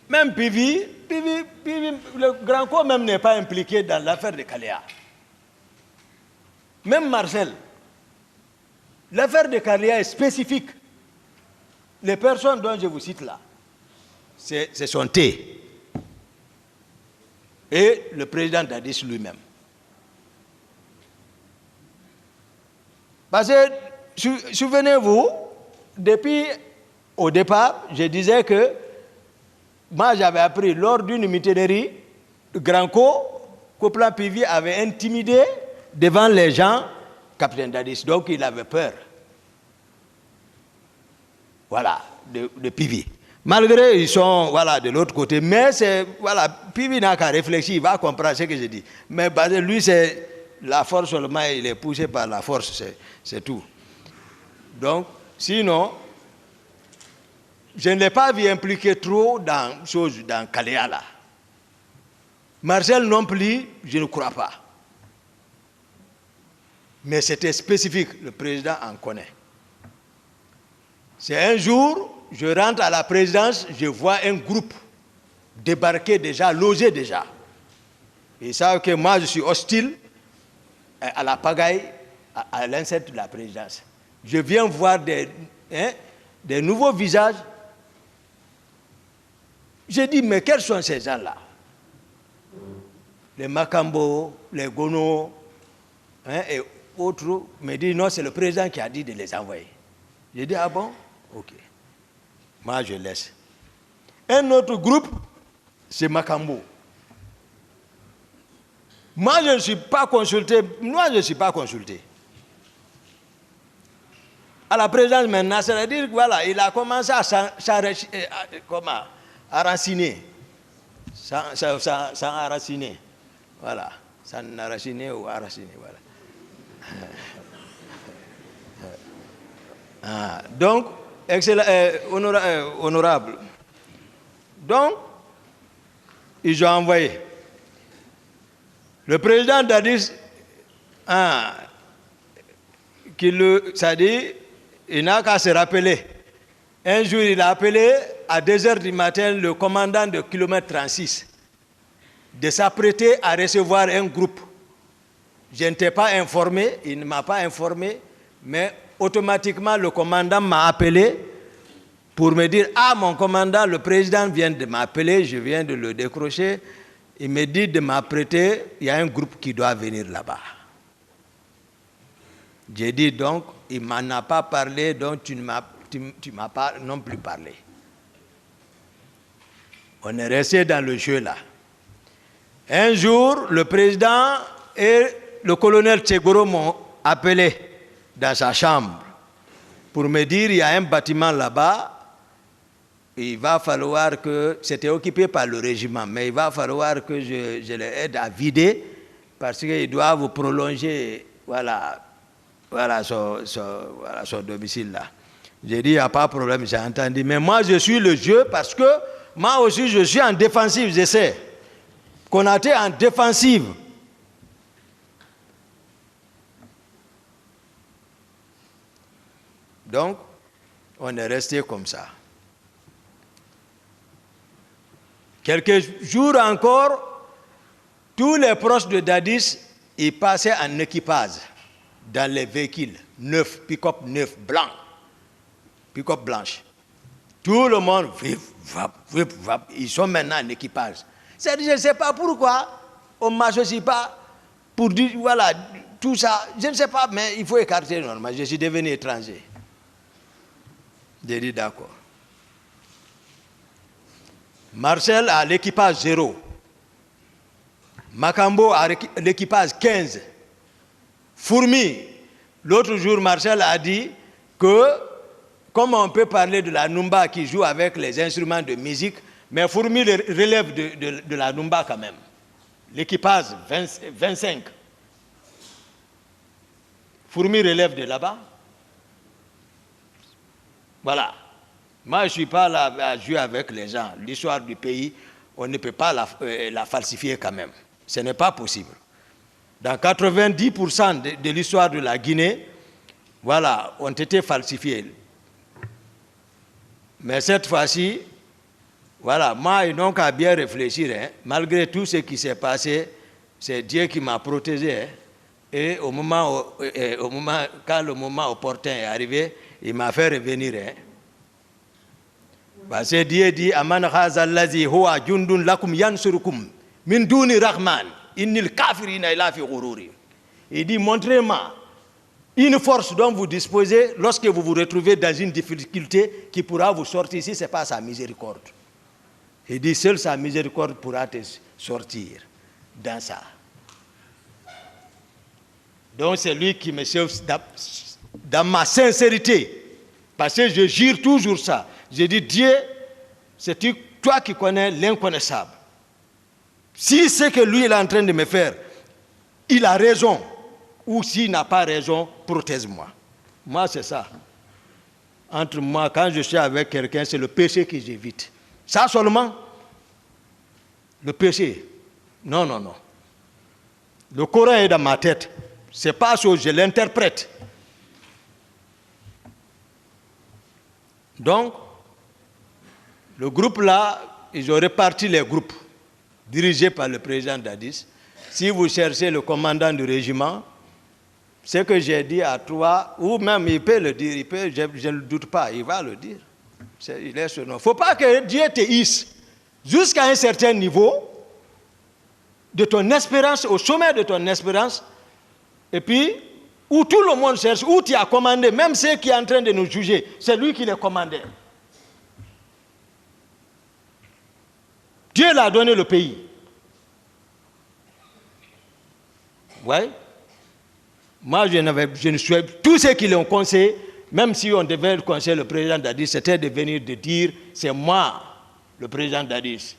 Même Pivi, le grand corps même n'est pas impliqué dans l'affaire de Kaléa. Même Marcel. L'affaire de Kaléa est spécifique. Les personnes dont je vous cite là, c'est son thé. Et le président Dadis lui-même. Parce que, souvenez-vous, depuis au départ, je disais que moi j'avais appris lors d'une mutinerie, Granco, Coplan Pivi avait intimidé devant les gens capitaine Dadis, donc il avait peur. Voilà, de Pivi. Malgré ils sont voilà, de l'autre côté, mais c'est voilà, Pivi n'a qu'à réfléchir, il va comprendre ce que je dis. Mais lui, c'est la force seulement, il est poussé par la force, c'est tout. Donc, sinon, je ne l'ai pas vu impliqué trop dans Kaléa là. Marcel non plus, je ne crois pas. Mais c'était spécifique, le président en connaît. C'est un jour, je rentre à la présidence, je vois un groupe débarquer déjà, logé déjà. Ils savent que moi je suis hostile à la pagaille, à l'insecte de la présidence. Je viens voir des nouveaux visages. J'ai dit, mais quels sont ces gens-là? Les Makambo, les Gono, et autres, me disent, non, c'est le président qui a dit de les envoyer. J'ai dit, ah bon? Ok. Moi, je laisse. Un autre groupe, c'est Makambo. Moi, je ne suis pas consulté. Moi, je ne suis pas consulté. À la présidence maintenant, c'est-à-dire que voilà, il a commencé à enraciner. Sans enraciner. Voilà. Sans enraciner ou enraciner. Voilà. Donc, excellent, honorable. Donc, ils ont envoyé. Le président Dadis, c'est-à-dire, il n'a qu'à se rappeler. Un jour, il a appelé à 2 h du matin le commandant de kilomètre 36 de s'apprêter à recevoir un groupe. Je n'étais pas informé, il ne m'a pas informé, mais automatiquement, le commandant m'a appelé pour me dire « Ah, mon commandant, le président vient de m'appeler, je viens de le décrocher. Il me dit de m'apprêter, il y a un groupe qui doit venir là-bas. » J'ai dit donc, il ne m'en a pas parlé, donc tu ne m'as pas non plus parlé. On est resté dans le jeu là. Un jour, le président et le colonel Tchegoro m'ont appelé dans sa chambre pour me dire il y a un bâtiment là-bas, il va falloir que, c'était occupé par le régiment, mais il va falloir que je les aide à vider parce qu'ils doivent prolonger son domicile là. J'ai dit il n'y a pas de problème, j'ai entendu, mais moi je suis le jeu parce que moi aussi je suis en défensive, j'essaie. Konaté en défensive. Donc, on est resté comme ça. Quelques jours encore, tous les proches de Dadis, ils passaient en équipage dans les véhicules neufs, pick-up neufs, blancs, pick-up blanches. Tout le monde, vip, vap, ils sont maintenant en équipage. C'est-à-dire, je ne sais pas pourquoi on ne m'associe pas pour dire, voilà, tout ça. Je ne sais pas, mais il faut écarter normalement. Je suis devenu étranger. J'ai dit d'accord. Marcel a l'équipage 0. Makambo a l'équipage 15. Fourmi, l'autre jour, Marcel a dit que, comme on peut parler de la Numba qui joue avec les instruments de musique, mais Fourmi relève de la Numba quand même. L'équipage 25. Fourmi relève de là-bas. Voilà. Moi, je ne suis pas là à jouer avec les gens. L'histoire du pays, on ne peut pas la falsifier quand même. Ce n'est pas possible. Dans 90% de l'histoire de la Guinée, voilà, ont été falsifiés. Mais cette fois-ci, voilà, moi, ils n'ont qu'à bien réfléchir. Hein. Malgré tout ce qui s'est passé, c'est Dieu qui m'a protégé. Hein. Et quand le moment opportun est arrivé, il m'a fait revenir. Hein. Parce que Dieu dit Aman khazallazi huwa jundun lakum yansurukum min duni rahman innil kafirina ila fi ghururi. Il dit montrez-moi une force dont vous disposez lorsque vous vous retrouvez dans une difficulté qui pourra vous sortir si ce n'est pas sa miséricorde. Il dit seule sa miséricorde pourra te sortir dans ça. Donc c'est lui qui me sauve dans ma sincérité. Parce que je jure toujours ça. Je dis, Dieu, c'est toi qui connais l'inconnaissable. Si ce que lui est en train de me faire, il a raison, ou s'il n'a pas raison, protège-moi. Moi, c'est ça. Entre moi, quand je suis avec quelqu'un, c'est le péché que j'évite. Ça seulement, le péché. Non, non, non. Le Coran est dans ma tête. C'est pas ça, je l'interprète. Donc, le groupe là, ils ont réparti les groupes dirigés par le président Dadis. Si vous cherchez le commandant du régiment, ce que j'ai dit à toi, ou même il peut le dire, je ne doute pas, il va le dire. Il est ce nom. Il ne faut pas que Dieu te hisse jusqu'à un certain niveau de ton espérance, au sommet de ton espérance, et puis, où tout le monde cherche, où tu as commandé, même ceux qui sont en train de nous juger, c'est lui qui les commandait. Dieu l'a donné le pays. Ouais. Moi, je ne suis... Tous ceux qui l'ont conseillé, même si on devait conseiller le président Dadis, c'était de venir de dire, c'est moi, le président Dadis.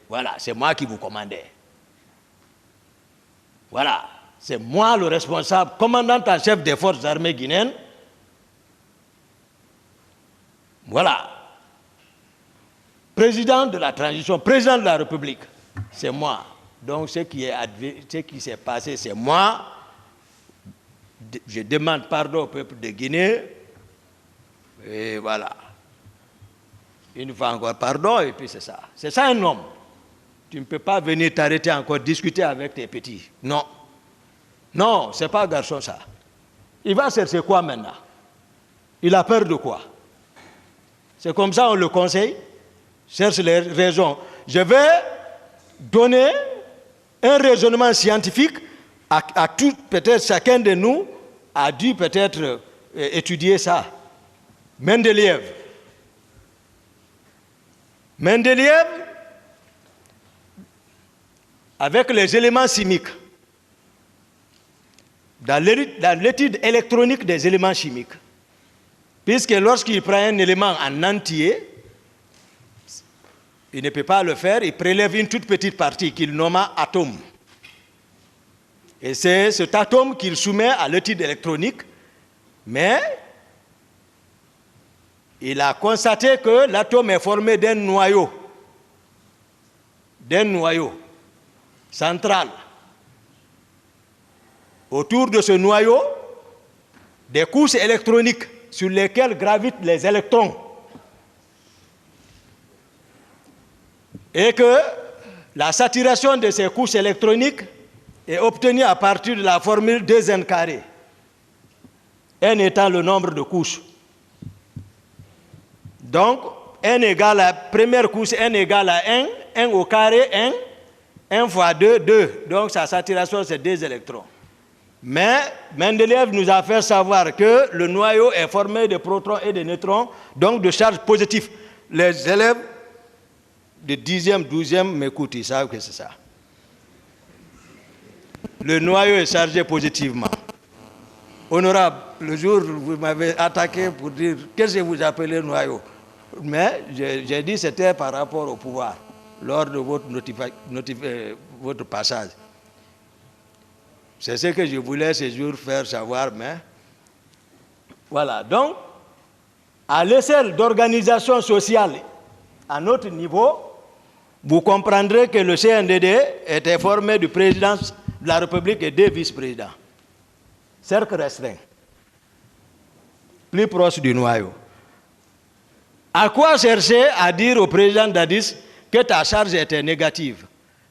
Voilà, c'est moi qui vous commandais. Voilà, c'est moi le responsable, commandant en chef des forces armées guinéennes. Voilà. Président de la transition, président de la République, c'est moi. Donc ce qui s'est passé, c'est moi. Je demande pardon au peuple de Guinée. Et voilà. Une fois encore pardon, et puis c'est ça. C'est ça un homme. Tu ne peux pas venir t'arrêter encore, discuter avec tes petits. Non. Non, ce n'est pas un garçon ça. Il va chercher quoi maintenant? Il a peur de quoi? C'est comme ça on le conseille. Cherche les raisons. Je vais donner un raisonnement scientifique à tout, peut-être chacun de nous a dû peut-être étudier ça. Mendeleïev, avec les éléments chimiques, dans l'étude électronique des éléments chimiques, puisque lorsqu'il prend un élément en entier, il ne peut pas le faire, il prélève une toute petite partie qu'il nomma atome. Et c'est cet atome qu'il soumet à l'étude électronique, mais il a constaté que l'atome est formé d'un noyau central. Autour de ce noyau, des couches électroniques sur lesquelles gravitent les électrons. Et que la saturation de ces couches électroniques est obtenue à partir de la formule 2n carré, n étant le nombre de couches. Donc, n égale à la première couche, n égale à 1, 1 au carré, 1 fois 2, 2. Donc, sa saturation, c'est 2 électrons. Mais Mendeleïev nous a fait savoir que le noyau est formé de protons et de neutrons, donc de charges positives. Les élèves de 10e, 12e m'écoutent, ils savent que c'est ça. Le noyau est chargé positivement. Honorable, le jour où vous m'avez attaqué pour dire qu'est-ce que vous appelez noyau, mais j'ai dit que c'était par rapport au pouvoir, lors de votre passage. C'est ce que je voulais ce jour faire savoir, mais voilà. Donc, à l'échelle d'organisation sociale, à notre niveau, vous comprendrez que le CNDD était formé du président de la République et des vice-présidents. Cercle restreint, plus proche du noyau. À quoi chercher à dire au président Dadis que ta charge était négative?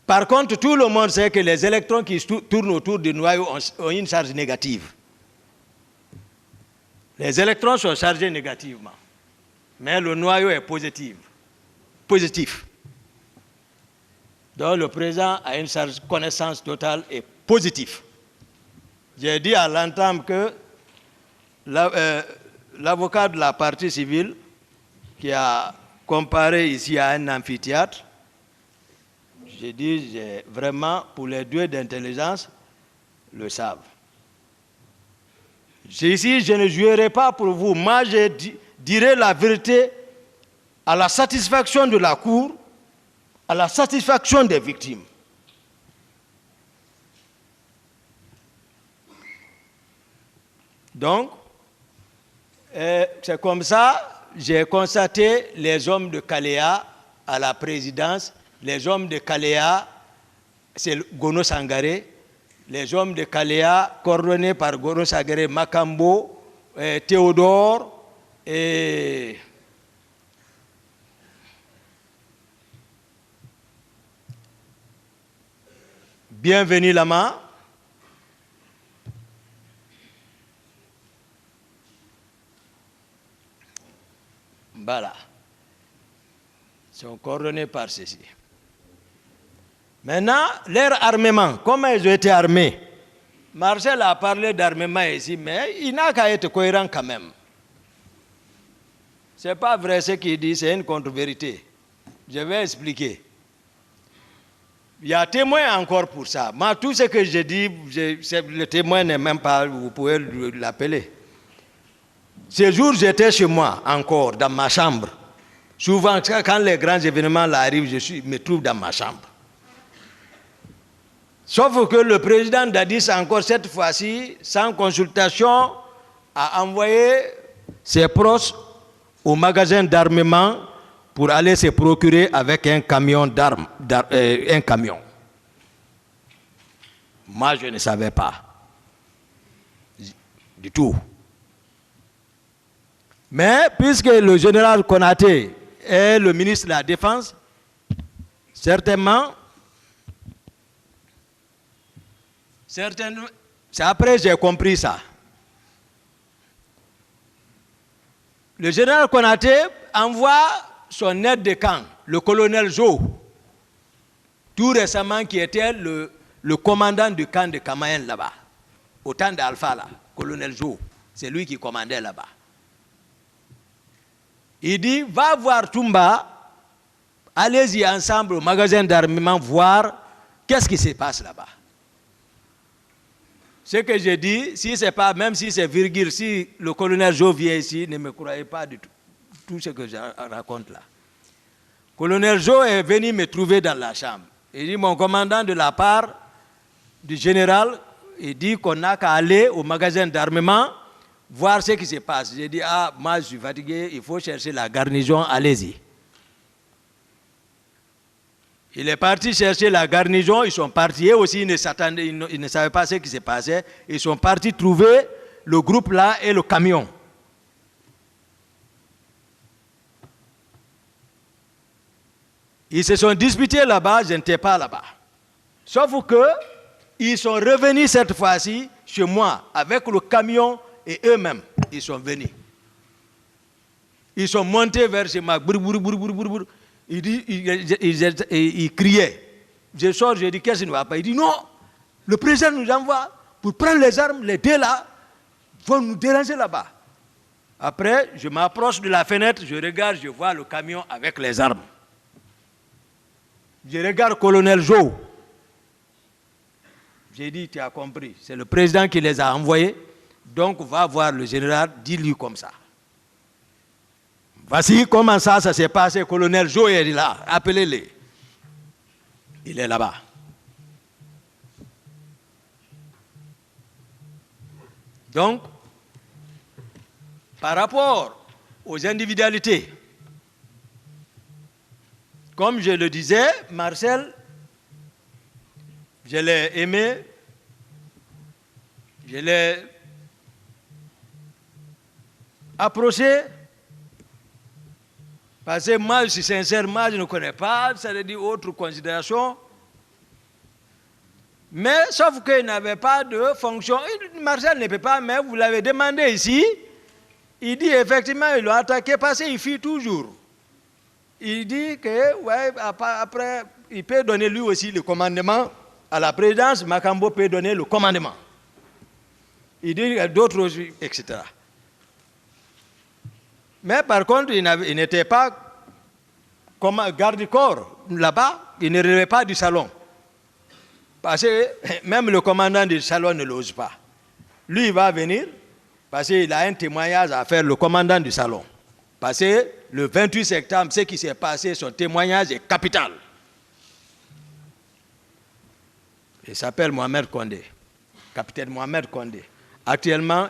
Par contre, tout le monde sait que les électrons qui tournent autour du noyau ont une charge négative. Les électrons sont chargés négativement, mais le noyau est positif. Donc le président a une charge connaissance totale et positive. J'ai dit à l'entame que l'avocat de la partie civile qui a comparé ici à un amphithéâtre, j'ai dit vraiment pour les deux d'intelligence le savent. Ici, je ne jouerai pas pour vous. Moi, je dirai la vérité à la satisfaction de la Cour, à la satisfaction des victimes. Donc, c'est comme ça, j'ai constaté les hommes de Kaléa à la présidence. Les hommes de Kaléa, c'est Gono Sangaré. Les hommes de Kaléa, coordonnés par Gono Sangaré, Makambo, Théodore et Bienvenue Lama. Voilà. Ils sont coordonnés par ceci. Maintenant, leur armement, comment ils ont été armés? Marcel a parlé d'armement ici, mais il n'a qu'à être cohérent quand même. Ce n'est pas vrai ce qu'il dit, c'est une contre-vérité. Je vais expliquer. Il y a témoin encore pour ça. Moi, tout ce que je dis, le témoin n'est même pas, vous pouvez l'appeler. Ce jour, j'étais chez moi encore, dans ma chambre. Souvent, quand les grands événements là arrivent, je me trouve dans ma chambre. Sauf que le président Dadis, encore cette fois-ci, sans consultation, a envoyé ses proches au magasin d'armement pour aller se procurer avec un camion d'armes, un camion. Moi, je ne savais pas du tout. Mais puisque le général Konaté est le ministre de la Défense, certainement, c'est après j'ai compris ça. Le général Konaté envoie son aide de camp, le colonel Jo, tout récemment qui était le commandant du camp de Kamayen là-bas, au temps d'Alpha là, colonel Jo, c'est lui qui commandait là-bas. Il dit, va voir Toumba, allez-y ensemble au magasin d'armement voir qu'est-ce qui se passe là-bas. Ce que je dis, si c'est pas, même si c'est virgule, si le colonel Jo vient ici, ne me croyez pas du tout ce que je raconte là. Le colonel Jo est venu me trouver dans la chambre. Il dit, mon commandant de la part du général, il dit qu'on n'a qu'à aller au magasin d'armement, voir ce qui se passe. J'ai dit, ah, moi je suis fatigué, il faut chercher la garnison, allez-y. Il est parti chercher la garnison, ils sont partis, eux aussi ils ne savaient pas ce qui se passait, ils sont partis trouver le groupe là et le camion. Ils se sont disputés là-bas, je n'étais pas là-bas. Sauf que ils sont revenus cette fois-ci chez moi avec le camion et eux-mêmes, ils sont venus. Ils sont montés vers chez moi. Il criait. Je sors, je dis, qu'est-ce qui ne va pas? Il dit, non, le président nous envoie pour prendre les armes, les deux là, vont nous déranger là-bas. Après, je m'approche de la fenêtre, je regarde, je vois le camion avec les armes. Je regarde le colonel Jo. J'ai dit, tu as compris, c'est le président qui les a envoyés, donc va voir le général, dis-lui comme ça. Voici comment ça s'est passé. Le colonel Jo est là, appelez-le. Il est là-bas. Donc, par rapport aux individualités, comme je le disais, Marcel, je l'ai aimé, je l'ai approché, parce que moi, je suis sincère, moi, je ne connais pas, ça veut dire autre considération. Mais sauf qu'il n'avait pas de fonction. Marcel ne peut pas, mais vous l'avez demandé ici. Il dit effectivement, ils l'ont attaqué parce qu'il fuit toujours. Il dit que, ouais, après, il peut donner lui aussi le commandement à la présidence, Makambo peut donner le commandement. Il dit d'autres aussi, etc. Mais par contre, il n'était pas comme garde-corps là-bas, il ne relevait pas du salon. Parce que même le commandant du salon ne l'ose pas. Lui, il va venir parce qu'il a un témoignage à faire, le commandant du salon. Parce que le 28 septembre, ce qui s'est passé, son témoignage est capital. Il s'appelle Mohamed Condé, capitaine Mohamed Condé. Actuellement,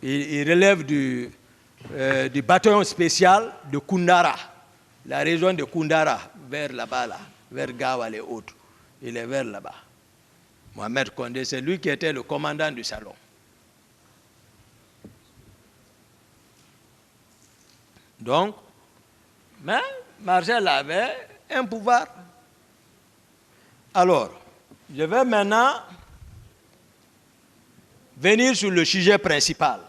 il relève du bataillon spécial de Koundara, la région de Koundara, vers là-bas, là, vers Gawa et autres. Il est vers là-bas. Mohamed Condé, c'est lui qui était le commandant du salon. Donc, mais Marcel avait un pouvoir. Alors, je vais maintenant venir sur le sujet principal.